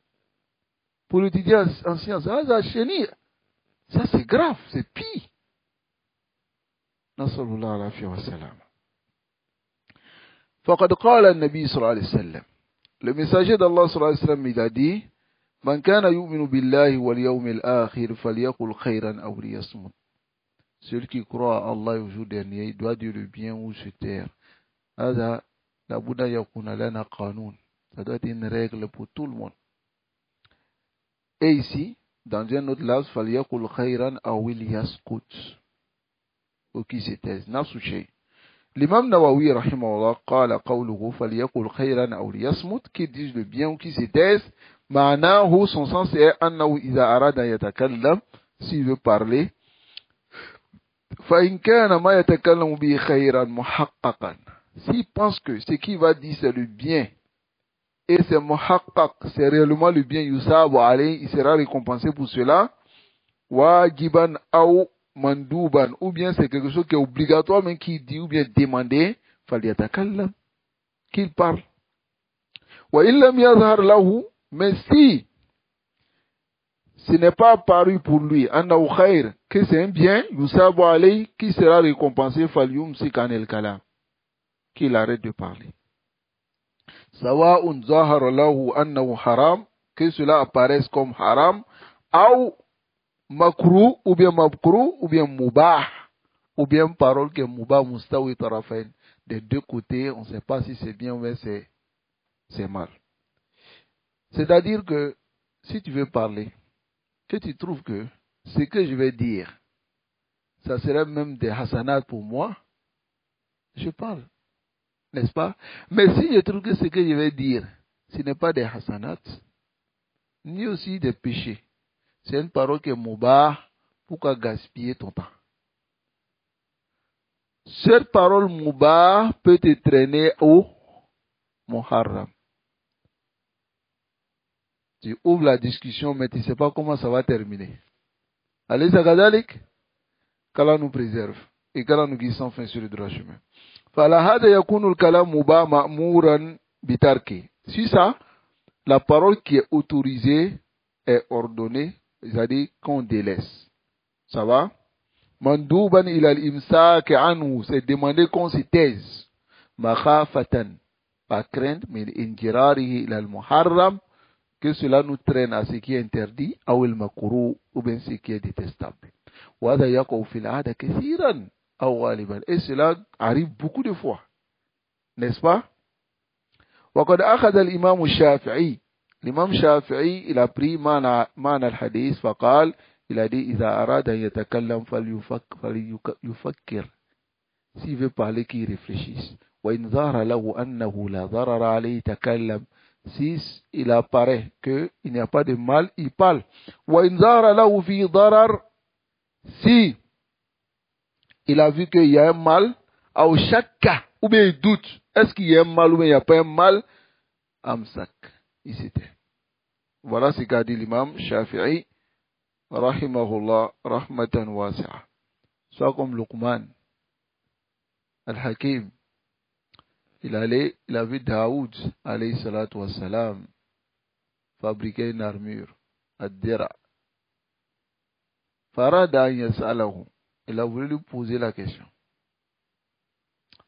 Pour l'étudiant en sciences, ça c'est grave, c'est pire. نسأل الله العافية والسلامة. فقد قال النبي صلى الله عليه وسلم, le messager d'Allah صلى الله عليه وسلم, il a dit, من كان يؤمن بالله واليوم الآخر فليقل خيرا أو ليصمت. Celui qui croit à Allah au jour dernier, il doit dire le bien ou se taire. هذا لابد أن يكون لنا قانون. Ça doit être une règle pour tout le monde. Et ici, dans un autre lafz, فليقل خيرا أو ليسكت. Ou qui se taise. نفس الشيء. L'imam Nawawi rahimahullah قال قوله فليقل خيرا أو ليصمت, qui dit le bien ou qui se taise, معناه, son sens est أنه إذا أراد أن يتكلم, s'il veut parler, فإن كان ما يتكلم به خيرا محققا, s'il pense que ce qu'il va dire c'est le bien, et c'est muhaqqaq, c'est réellement le bien, yusabu alayhi, il sera récompensé pour cela, wajiban ou mandouban, ou bien c'est quelque chose qui est obligatoire, mais qui dit ou bien demandé, falyatakallam, qu'il parle. Wa illam yazhar lahu, mais si ce n'est pas apparu pour lui, annahu khair, que c'est un bien, yusabu alayhi, qui sera récompensé, falyumsik anil kalam, qu'il arrête de parler. Sawa'un zahara lahu annahu haram, que cela apparaisse comme haram, ou makruh, ou bien makruh, ou bien mubah, ou bien parole qui est mubah, mustawi tarafain. Des deux côtés, on ne sait pas si c'est bien ou bien c'est mal. C'est-à-dire que, si tu veux parler, que tu trouves que ce que je vais dire, ça serait même des hasanats pour moi, je parle. N'est-ce pas? Mais si je trouve que ce que je vais dire, ce n'est pas des hasanats, ni aussi des péchés, c'est une parole qui est mubah, pourquoi gaspiller ton temps? Cette parole mubah peut te traîner au muharram. Tu ouvres la discussion, mais tu ne sais pas comment ça va terminer. Allez, Zagadalik, qu'Allah nous préserve et qu'Allah nous guide sans fin sur le droit chemin. Si ça, la parole qui est autorisée est ordonnée, c'est-à-dire qu'on délaisse. Ça va? Mandouban ilal imsak anhu, c'est demander qu'on se taise. Makhafatan, pas crainte, mais injirarihi ilal muharram, que cela nous traîne à ce qui est interdit, ou il makuru, ou bien ce qui est détestable. Wada yaqaw fil aada kathiran. Et cela arrive beaucoup de fois. N'est-ce pas? وقد أخذ الإمام الشافعي. L'imam Shafi'i, il a pris معنى الحديث فقال, il a dit إذا أراد أن يتكلم فليفكر. S'il veut parler, qu'il réfléchisse. وإن ظهر له أنه لا ضرر عليه تكلم. Si il apparaît qu'il n'y a pas de mal, il parle. وإن ظهر له في ضرر. Si il a vu qu'il y a un mal, ou chaque cas, ou bien il doute, est-ce qu'il y a un mal ou bien il n'y a pas un mal, amsak, il s'était. Voilà ce qu'a dit l'imam Shafi'i, rahimahullah, rahmatan wasi'a. Soit comme Luqman, al-Hakim, il a vu Daoud, alayhi salatu wassalam, fabriquer une armure, ad-dira. Farada an yas'alahu. Il a voulu lui poser la question.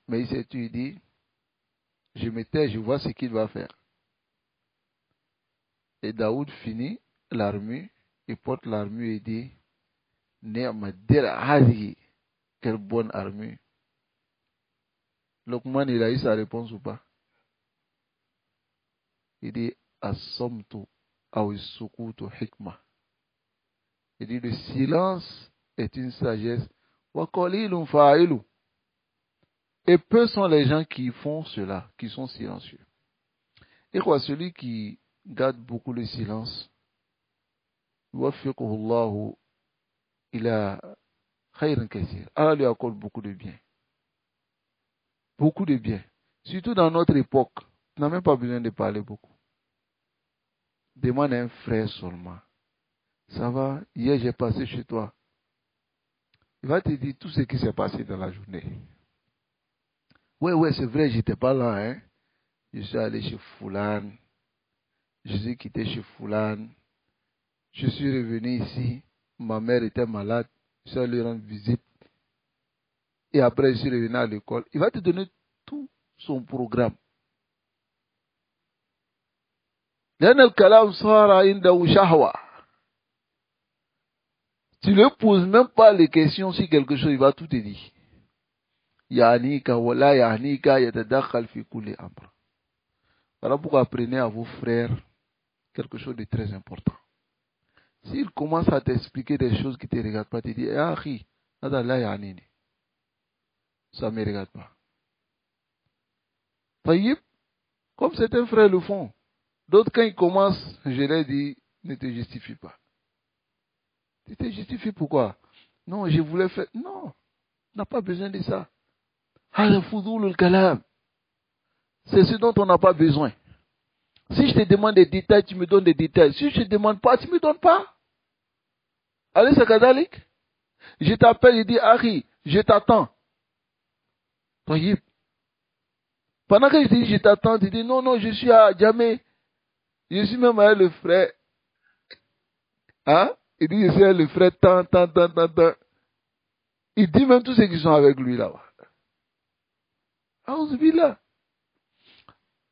Mais il s'est dit, je me tais, je vois ce qu'il va faire. Et Daoud finit l'armure, il porte l'armure et dit, quelle bonne armure. Luqman, il a eu sa réponse ou pas? Il dit, as-samtu aw as-sukutu hikma. Il dit le silence est une sagesse. Wa qalilun fa'ilu. Et peu sont les gens qui font cela, qui sont silencieux. Et quoi, celui qui garde beaucoup le silence, wafiqhullahu ila khayrin kathir. Allah lui accorde beaucoup de bien. Beaucoup de bien. Surtout dans notre époque, tu n'as même pas besoin de parler beaucoup. Demande à un frère seulement. Ça va, hier j'ai passé chez toi. Il va te dire tout ce qui s'est passé dans la journée. Ouais, c'est vrai, j'étais pas là, hein. Je suis allé chez Foulane. Je suis quitté chez Foulane. Je suis revenu ici. Ma mère était malade. Je suis allé rendre visite. Et après, je suis revenu à l'école. Il va te donner tout son programme. لأن الكلام صار عنده شهوة. Tu ne poses même pas les questions sur quelque chose, il va tout te dire. Yanika wala yanika yatadakhal fi kulli amr. Voilà pourquoi apprenez à vos frères quelque chose de très important. S'ils commencent à t'expliquer des choses qui ne te regardent pas, tu dis, ah, ça ne me regarde pas. Taïb, comme certains frères le font, d'autres quand ils commencent, je leur dis, ne te justifie pas. Tu te justifies pourquoi? Non, je voulais faire. Non, on n'a pas besoin de ça. C'est ce dont on n'a pas besoin. Si je te demande des détails, tu me donnes des détails. Si je ne te demande pas, tu ne me donnes pas. Allez, c'est kadalik. Je t'appelle, je dis, Harry, je t'attends. Taïb. Pendant que je dis, je t'attends, tu dis, non, je suis à Djamé. Je suis même avec le frère. Hein? Il dit, je suis avec le frère, tant. Il dit même tous ceux qui sont avec lui là-bas. Aouzubillah.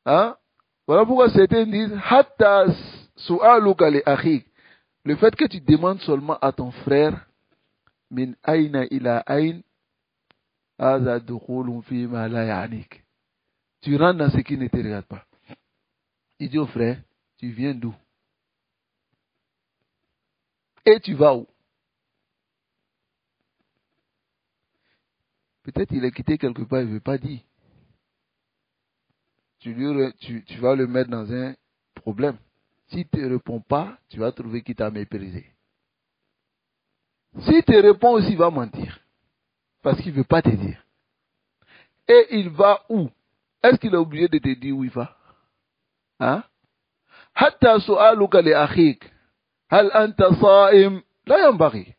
Hein? Voilà pourquoi certains disent, Hatta su'aluka li akhik. Le fait que tu demandes seulement à ton frère, min aina ila ain, aza dukhulun fi ma la ya'nik. Tu rentres dans ce qui ne te regarde pas. Il dit au frère, tu viens d'où? Et tu vas où? Peut-être il est quitté quelque part, il ne veut pas dire. Tu vas le mettre dans un problème. S'il ne te répond pas, tu vas trouver qu'il t'a méprisé. S'il te répond aussi, il va mentir. Parce qu'il ne veut pas te dire. Et il va où? Est-ce qu'il est obligé de te dire où il va? Hein? Hatta su'aluka li akhik. Hal anta sa'im? La yambari.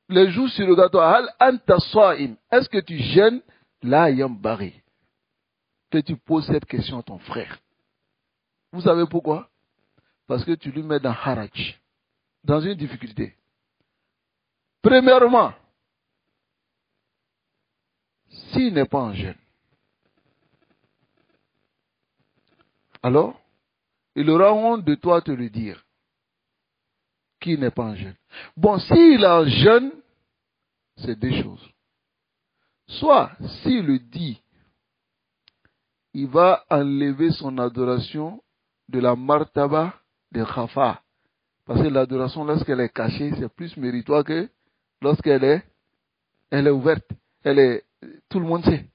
Les jours surrogatoires. Hal anta sa'im? Est-ce que tu gênes? La yambari. Que tu poses cette question à ton frère. Vous savez pourquoi? Parce que tu lui mets dans haraj. Dans une difficulté. Premièrement, s'il n'est pas en jeûne, alors, il aura honte de toi te le dire. Qu'il n'est pas en jeûne. Bon, s'il est en jeûne, c'est deux choses. Soit, s'il le dit, il va enlever son adoration de la martaba de Khafa. Parce que l'adoration, lorsqu'elle est cachée, c'est plus méritoire que lorsqu'elle est ouverte. Tout le monde sait.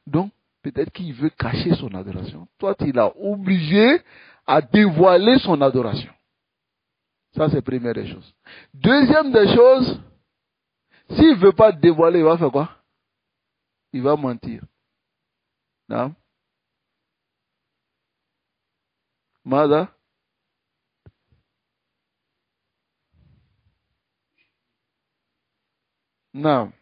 Donc, peut-être qu'il veut cacher son adoration. Toi, tu l'as obligé à dévoiler son adoration. Ça, c'est la première des choses. Deuxième des choses, s'il ne veut pas dévoiler, il va faire quoi? Il va mentir. Non? Mada? Non.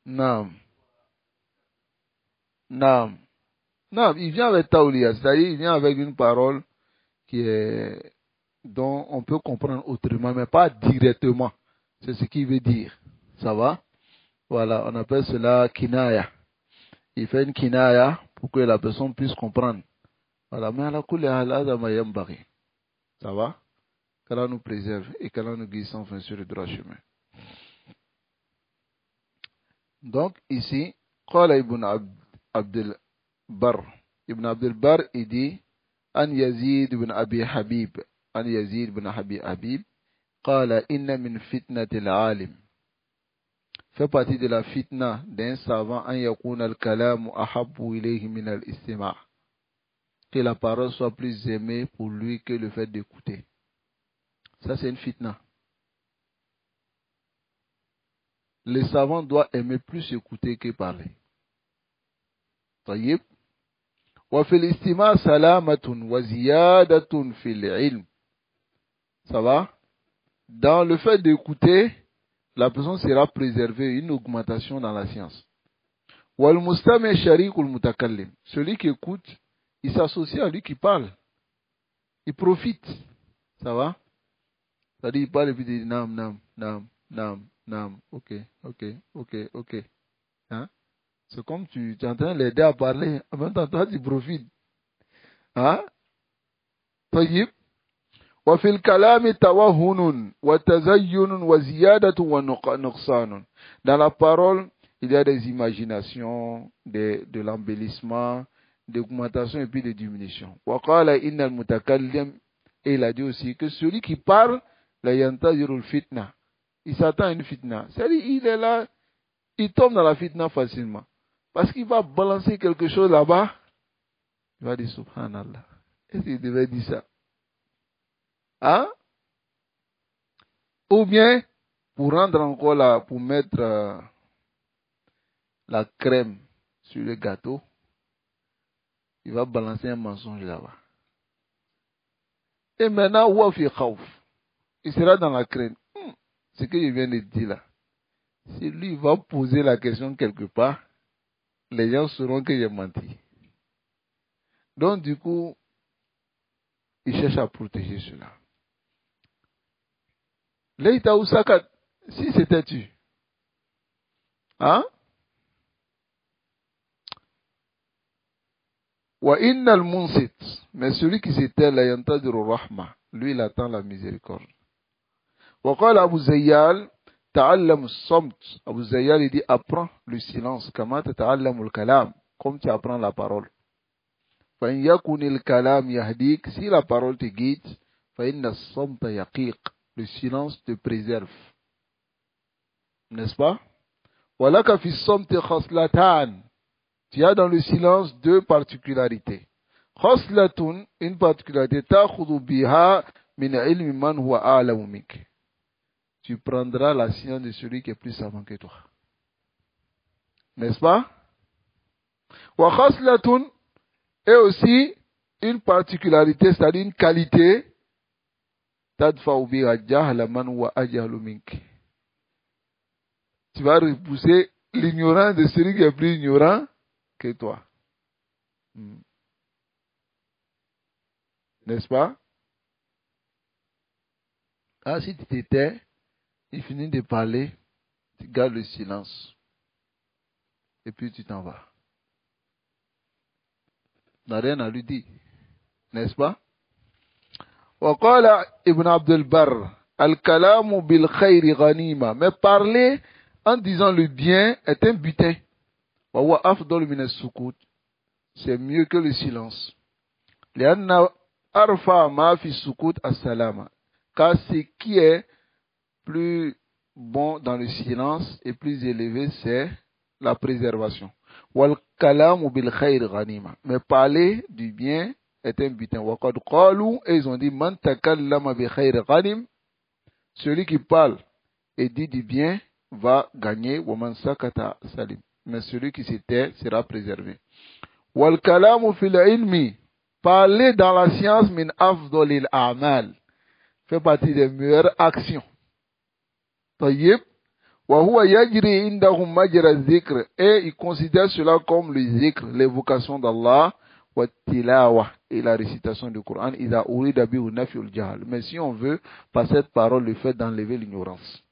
Non. Non. Non, il vient avec Taoulia, c'est-à-dire il vient avec une parole dont on peut comprendre autrement, mais pas directement. C'est ce qu'il veut dire. Ça va? Voilà, on appelle cela kinaya. Il fait une kinaya pour que la personne puisse comprendre. Voilà, mais à la couleur, ça va? Qu'Allah nous préserve et qu'Allah nous guide sans fin sur le droit chemin. Donc, ici, Qala ibn Abdel Bar, Ibn Abdul Bar, il dit, An Yazid ibn Abi Habib, An Yazid ibn Abi Habib, قال إن من فتنة العالم fait partie de la fitna d'un savant an yakuna al-kalamu ahabbu ilayhi min al-istima', que la parole soit plus aimée pour lui que le fait d'écouter. Ça c'est une fitna. Le savant doit aimer plus écouter que parler. طيب. وفي الاستماع سلامة وزيادة في العلم. Ça va? Dans le fait d'écouter, la personne sera préservée, une augmentation dans la science. Wal-mustami' sharikul mutakallim. Celui qui écoute, il s'associe à lui qui parle. Il profite. Ça va? C'est-à-dire, il parle et puis il dit nam, ok. Hein? C'est comme tu es en train de l'aider à parler. En même temps, toi, tu profites. Hein? طيب. وفي الكلام توهن وتزين وزيادة ونقصان. Dans la parole, il y a des imaginations, de l'embellissement, des augmentations et puis des diminutions. وقال إن المتكلم, et il a dit aussi que celui qui parle, la yantaziru fitna, il s'attend à une fitna. C'est-à-dire, il est là, il tombe dans la fitna facilement. Parce qu'il va balancer quelque chose là-bas, il va dire subhanallah. Est-ce qu'il devait dire ça? Hein? Ou bien, pour rendre encore là, pour mettre la crème sur le gâteau, il va balancer un mensonge là-bas. Et maintenant, wafi khawf, il sera dans la crainte. Ce que je viens de dire là, si lui va poser la question quelque part, les gens sauront que j'ai menti. Donc du coup, il cherche à protéger cela. Leïta ou Sakat, si c'était tu, hein? Wa innal munsit, mais celui qui s'était la yantadiru rahma, lui il attend la miséricorde. Wa qala Abu Zayyal, ta'allam as-samt. Abu Zayyal il dit apprends le silence, kama ta'allamul kalam, comme tu apprends la parole. Fa in yakunil kalam yahdik, si la parole te guide, fa inna as-samta yaqiq, le silence te préserve. N'est-ce pas? Walaka fi as-samti khaslatan. Tu as dans le silence deux particularités. Khaslatun, une particularité, ta'khudhu biha min ilmi man huwa a'lamu mink. Tu prendras la science de celui qui est plus savant que toi. N'est-ce pas? Wa khaslatun, et aussi une particularité, c'est-à-dire une qualité, tadfa'u biha jahla man huwa ajhalu mink. Tu vas repousser l'ignorance de celui qui est plus ignorant que toi. N'est-ce pas? Ah, si tu t'étais, il finit de parler, tu gardes le silence. Et puis tu t'en vas. Tu n'as rien à lui dire. N'est-ce pas? وقال Ibn Abdul Bar, Al-kalamu bil khayri ghanima. Mais parler en disant le bien est un butin. وهو أفضل من السكوت. C'est mieux que le silence. لأن أرفع ما في السكوت السلامة. Car ce qui est plus bon dans le silence et plus élevé, c'est la préservation. وَالْكَلَامُ بِالْخَيْرِ غَنِيمًا. Mais parler du bien est un butin. وَقَدْ قَالُوا, et ils ont dit, مَنْ تَكَلَّمَ بِخَيْرِ غَنِيمًا. Celui qui parle et dit du bien va gagner. وَمَنْ سَكَتَ سَلِمًا. Mais celui qui se tait sera préservé. وَالْكَلَامُ فِي الْعِلْمِ. Parler dans la science, min afdolil a'mal, fait partie des meilleures actions. طيب. وهو يجري عندهم مجرى الذكر. Et ils considèrent cela comme le zikr, l'évocation d'Allah, والتلاوة, et la récitation du Coran. إذا أريد به نفي الجهل. Mais si on veut, par cette parole, le fait d'enlever l'ignorance.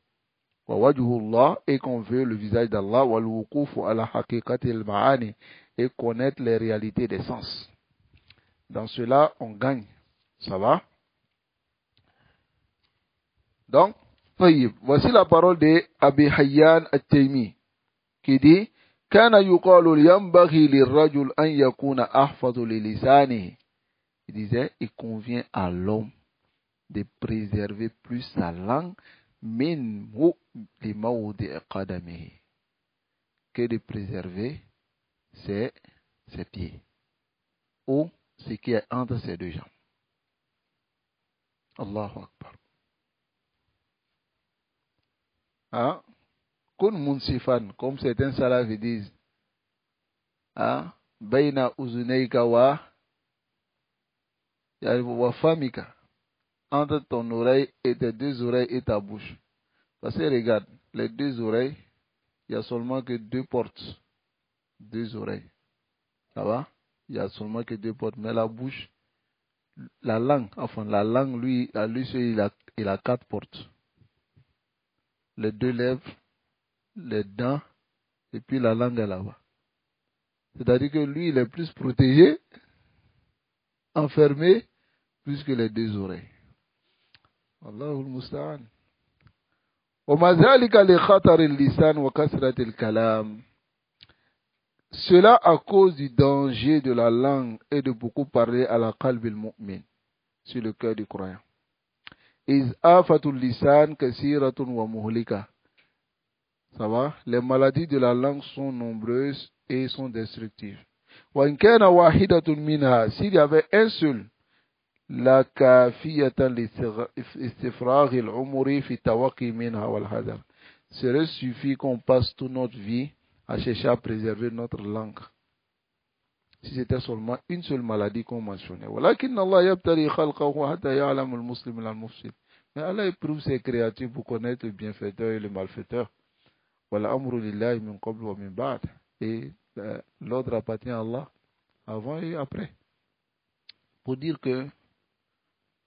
ووجه الله, et qu'on veut le visage d'Allah, والوقوف على حقيقة المعاني, et connaître les réalités des sens. Dans cela, on gagne. Ça va? Donc, voici la parole de Abi Hayyan al-Taymi, qui dit كان يقال ينبغي للرجل أن يكون أحفظ للسانه. Il disait, il convient à l'homme de préserver plus sa langue que de préserver ses pieds ou ce qui est entre ses deux jambes. Allahu Akbar. Hein? Kun munsifan, comme certains salafis disent, hein? Baina uzunayka wa famika, entre ton oreille et tes deux oreilles et ta bouche. Parce que regarde, les deux oreilles, il n'y a seulement que deux portes. Deux oreilles. Ça va? Il n'y a seulement que deux portes. Mais la bouche, la langue, lui, il a quatre portes. Les deux lèvres, les dents, et puis la langue est là-bas. C'est-à-dire que lui, il est plus protégé, enfermé, plus que les deux oreilles. Allahul Musta'an. Cela à cause du danger de la langue et de beaucoup parler à la qalb al-mu'min, sur le cœur du croyant. Ça va? Les maladies de la langue sont nombreuses et sont destructives. S'il y avait un seul, la serait suffit qu'on passe toute notre vie à chercher à préserver notre langue. Si c'était seulement une seule maladie qu'on mentionnait. Mais Allah éprouve ses créatures pour connaître le bienfaiteur et le malfaiteur. Et l'ordre appartient à Allah avant et après. Pour dire que,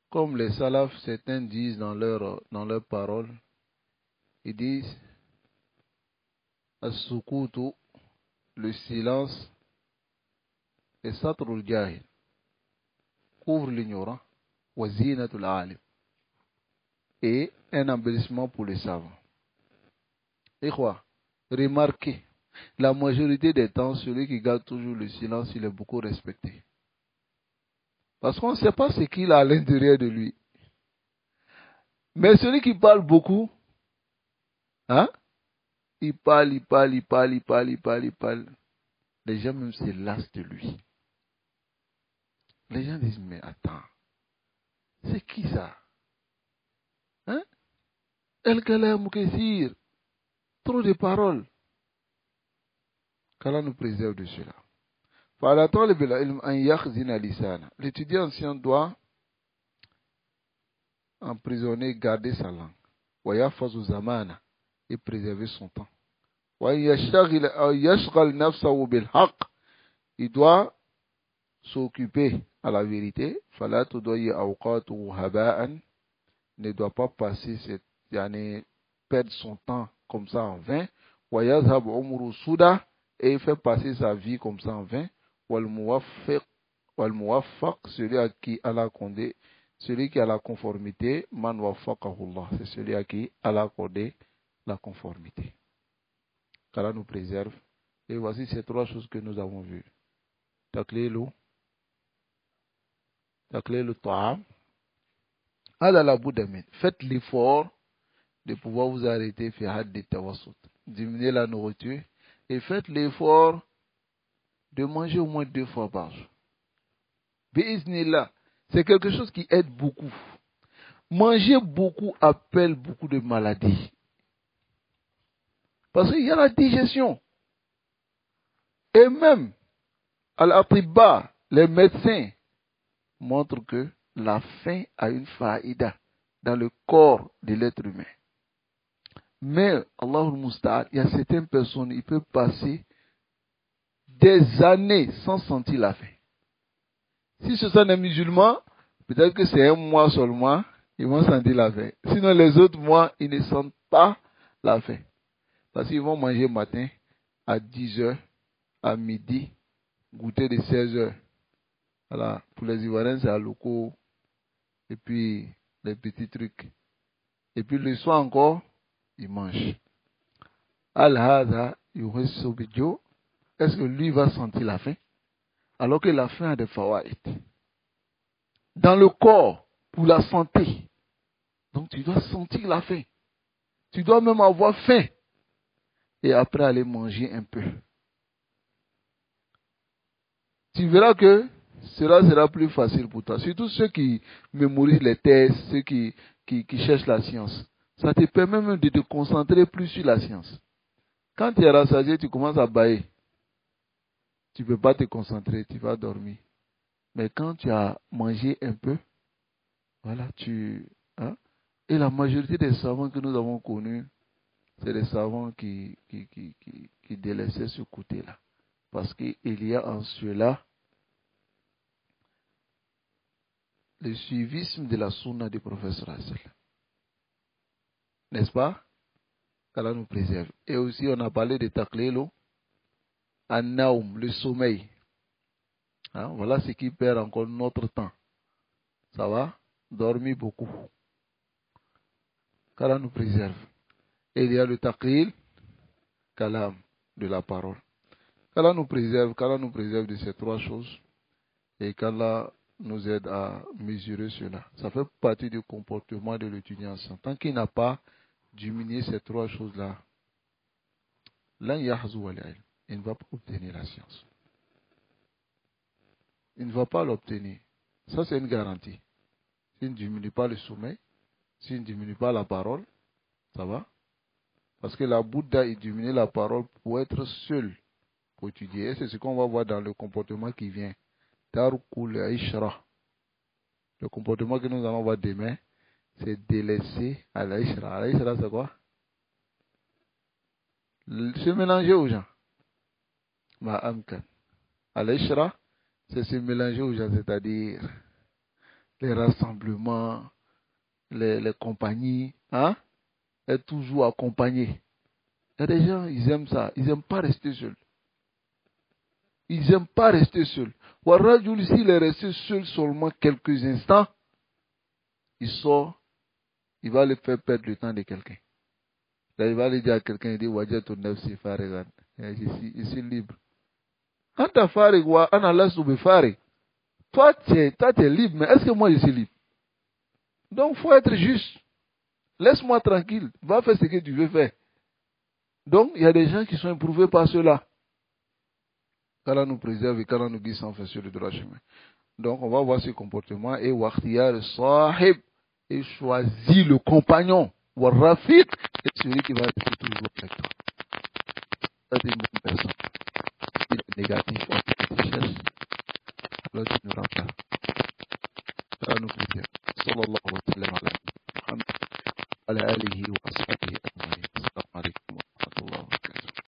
comme les salafs, certains disent dans leurs paroles, ils disent as-sukutu, le silence, et satrul jahil, couvre l'ignorant, wa zinatul alim, et un embellissement pour les savants. Et quoi? Remarquez, la majorité des temps, celui qui garde toujours le silence, il est beaucoup respecté. Parce qu'on ne sait pas ce qu'il a à l'intérieur de lui. Mais celui qui parle beaucoup, hein? Il parle. Les gens même se lassent de lui. Les gens disent, mais attends, c'est qui ça? Hein? El-Kalam Kessir, trop de paroles. Qu'Allah nous préserve de cela. L'étudiant ancien doit emprisonner, garder sa langue. Et préserver son temps. Il doit s'occuper à la vérité. Ne doit pas passer perdre son temps comme ça en vain. Et il fait passer sa vie comme ça en vain. Celui à qui Allah accordé, celui qui a la conformité, man wafaqahullah, c'est celui à qui Allah a accordé la conformité. Qu'Allah nous préserve. Et voici ces trois choses que nous avons vues. Taqlilu ta'am. Faites l'effort de pouvoir vous arrêter, diminuer la nourriture, et faites l'effort de manger au moins 2 fois par jour. Bi'iznillah, c'est quelque chose qui aide beaucoup. Manger beaucoup appelle beaucoup de maladies. Parce qu'il y a la digestion. Et même, al-atibba, les médecins montrent que la faim a une faïda dans le corps de l'être humain. Mais, Allahul Musta'an, il y a certaines personnes, ils peuvent passer des années sans sentir la faim. Si ce sont des musulmans, peut-être que c'est un mois seulement, ils vont sentir la faim. Sinon, les autres mois, ils ne sentent pas la faim. Parce qu'ils vont manger matin à 10 heures, à midi, goûter de 16 heures. Voilà. Pour les Ivoiriens, c'est à loco. Et puis, les petits trucs. Et puis, le soir encore, ils mangent. Al-Hada, yuhessobidjo, est-ce que lui va sentir la faim? Alors que la faim a des fawaïd. Dans le corps, pour la santé. Donc tu dois sentir la faim. Tu dois même avoir faim. Et après aller manger un peu. Tu verras que cela sera plus facile pour toi. Surtout ceux qui mémorisent les tests, ceux qui cherchent la science. Ça te permet même de te concentrer plus sur la science. Quand tu es rassasié, tu commences à bâiller. Tu ne peux pas te concentrer, tu vas dormir. Mais quand tu as mangé un peu, voilà, hein? Et la majorité des savants que nous avons connus, c'est des savants qui délaissaient ce côté-là. Parce qu'il y a en cela le suivisme de la sunna du professeur Hassel. N'est-ce pas? qu'Allah nous préserve. Et aussi, on a parlé de Taklelo, An-Naum, le sommeil. Hein? Voilà ce qui perd encore notre temps. Ça va? Dormir beaucoup. Qu'Allah nous préserve. Et il y a le Taklil, Kalam, de la parole. Qu'Allah nous préserve de ces trois choses. Et qu'Allah nous aide à mesurer cela. Ça fait partie du comportement de l'étudiant. Tant qu'il n'a pas diminué ces trois choses-là, il ne va pas obtenir la science. Il ne va pas l'obtenir. Ça, c'est une garantie. S'il ne diminue pas le sommeil, s'il ne diminue pas la parole, ça va? Parce que la Bouddha, il diminue la parole pour être seul, pour étudier. Et c'est ce qu'on va voir dans le comportement qui vient. Tarkul Aishra. Le comportement que nous allons voir demain, c'est délaisser à l'Aishra. L'Aishra, c'est quoi? Se mélanger aux gens. Ma'amkan. Al-Ishra, c'est se mélanger aux gens, c'est-à-dire les rassemblements, les compagnies, hein? Être toujours accompagné. Il y a des gens, ils aiment ça. Ils n'aiment pas rester seuls. Ils n'aiment pas rester seuls. Warajul, s'il est resté seul seulement quelques instants, il sort, il va le faire perdre le temps de quelqu'un. Là, il va aller dire à quelqu'un, il dit, Wadja ton neuf, c'est Faregan. Je suis libre. Anta Fareg, wa ana soube Fareg. Toi, tu es libre, mais est-ce que moi, je suis libre? Donc, il faut être juste. Laisse-moi tranquille. Va faire ce que tu veux faire. Donc, il y a des gens qui sont éprouvés par cela. Qu'Allah nous préserve et qu'Allah nous guide sans faire sur le droit chemin. Donc, on va voir ce comportement. Et Wachtiyar Sahib. Et choisit le compagnon. Warrafiq. Et celui qui va rester toujours avec toi. Ça, c'est une bonne personne. Il est négatif.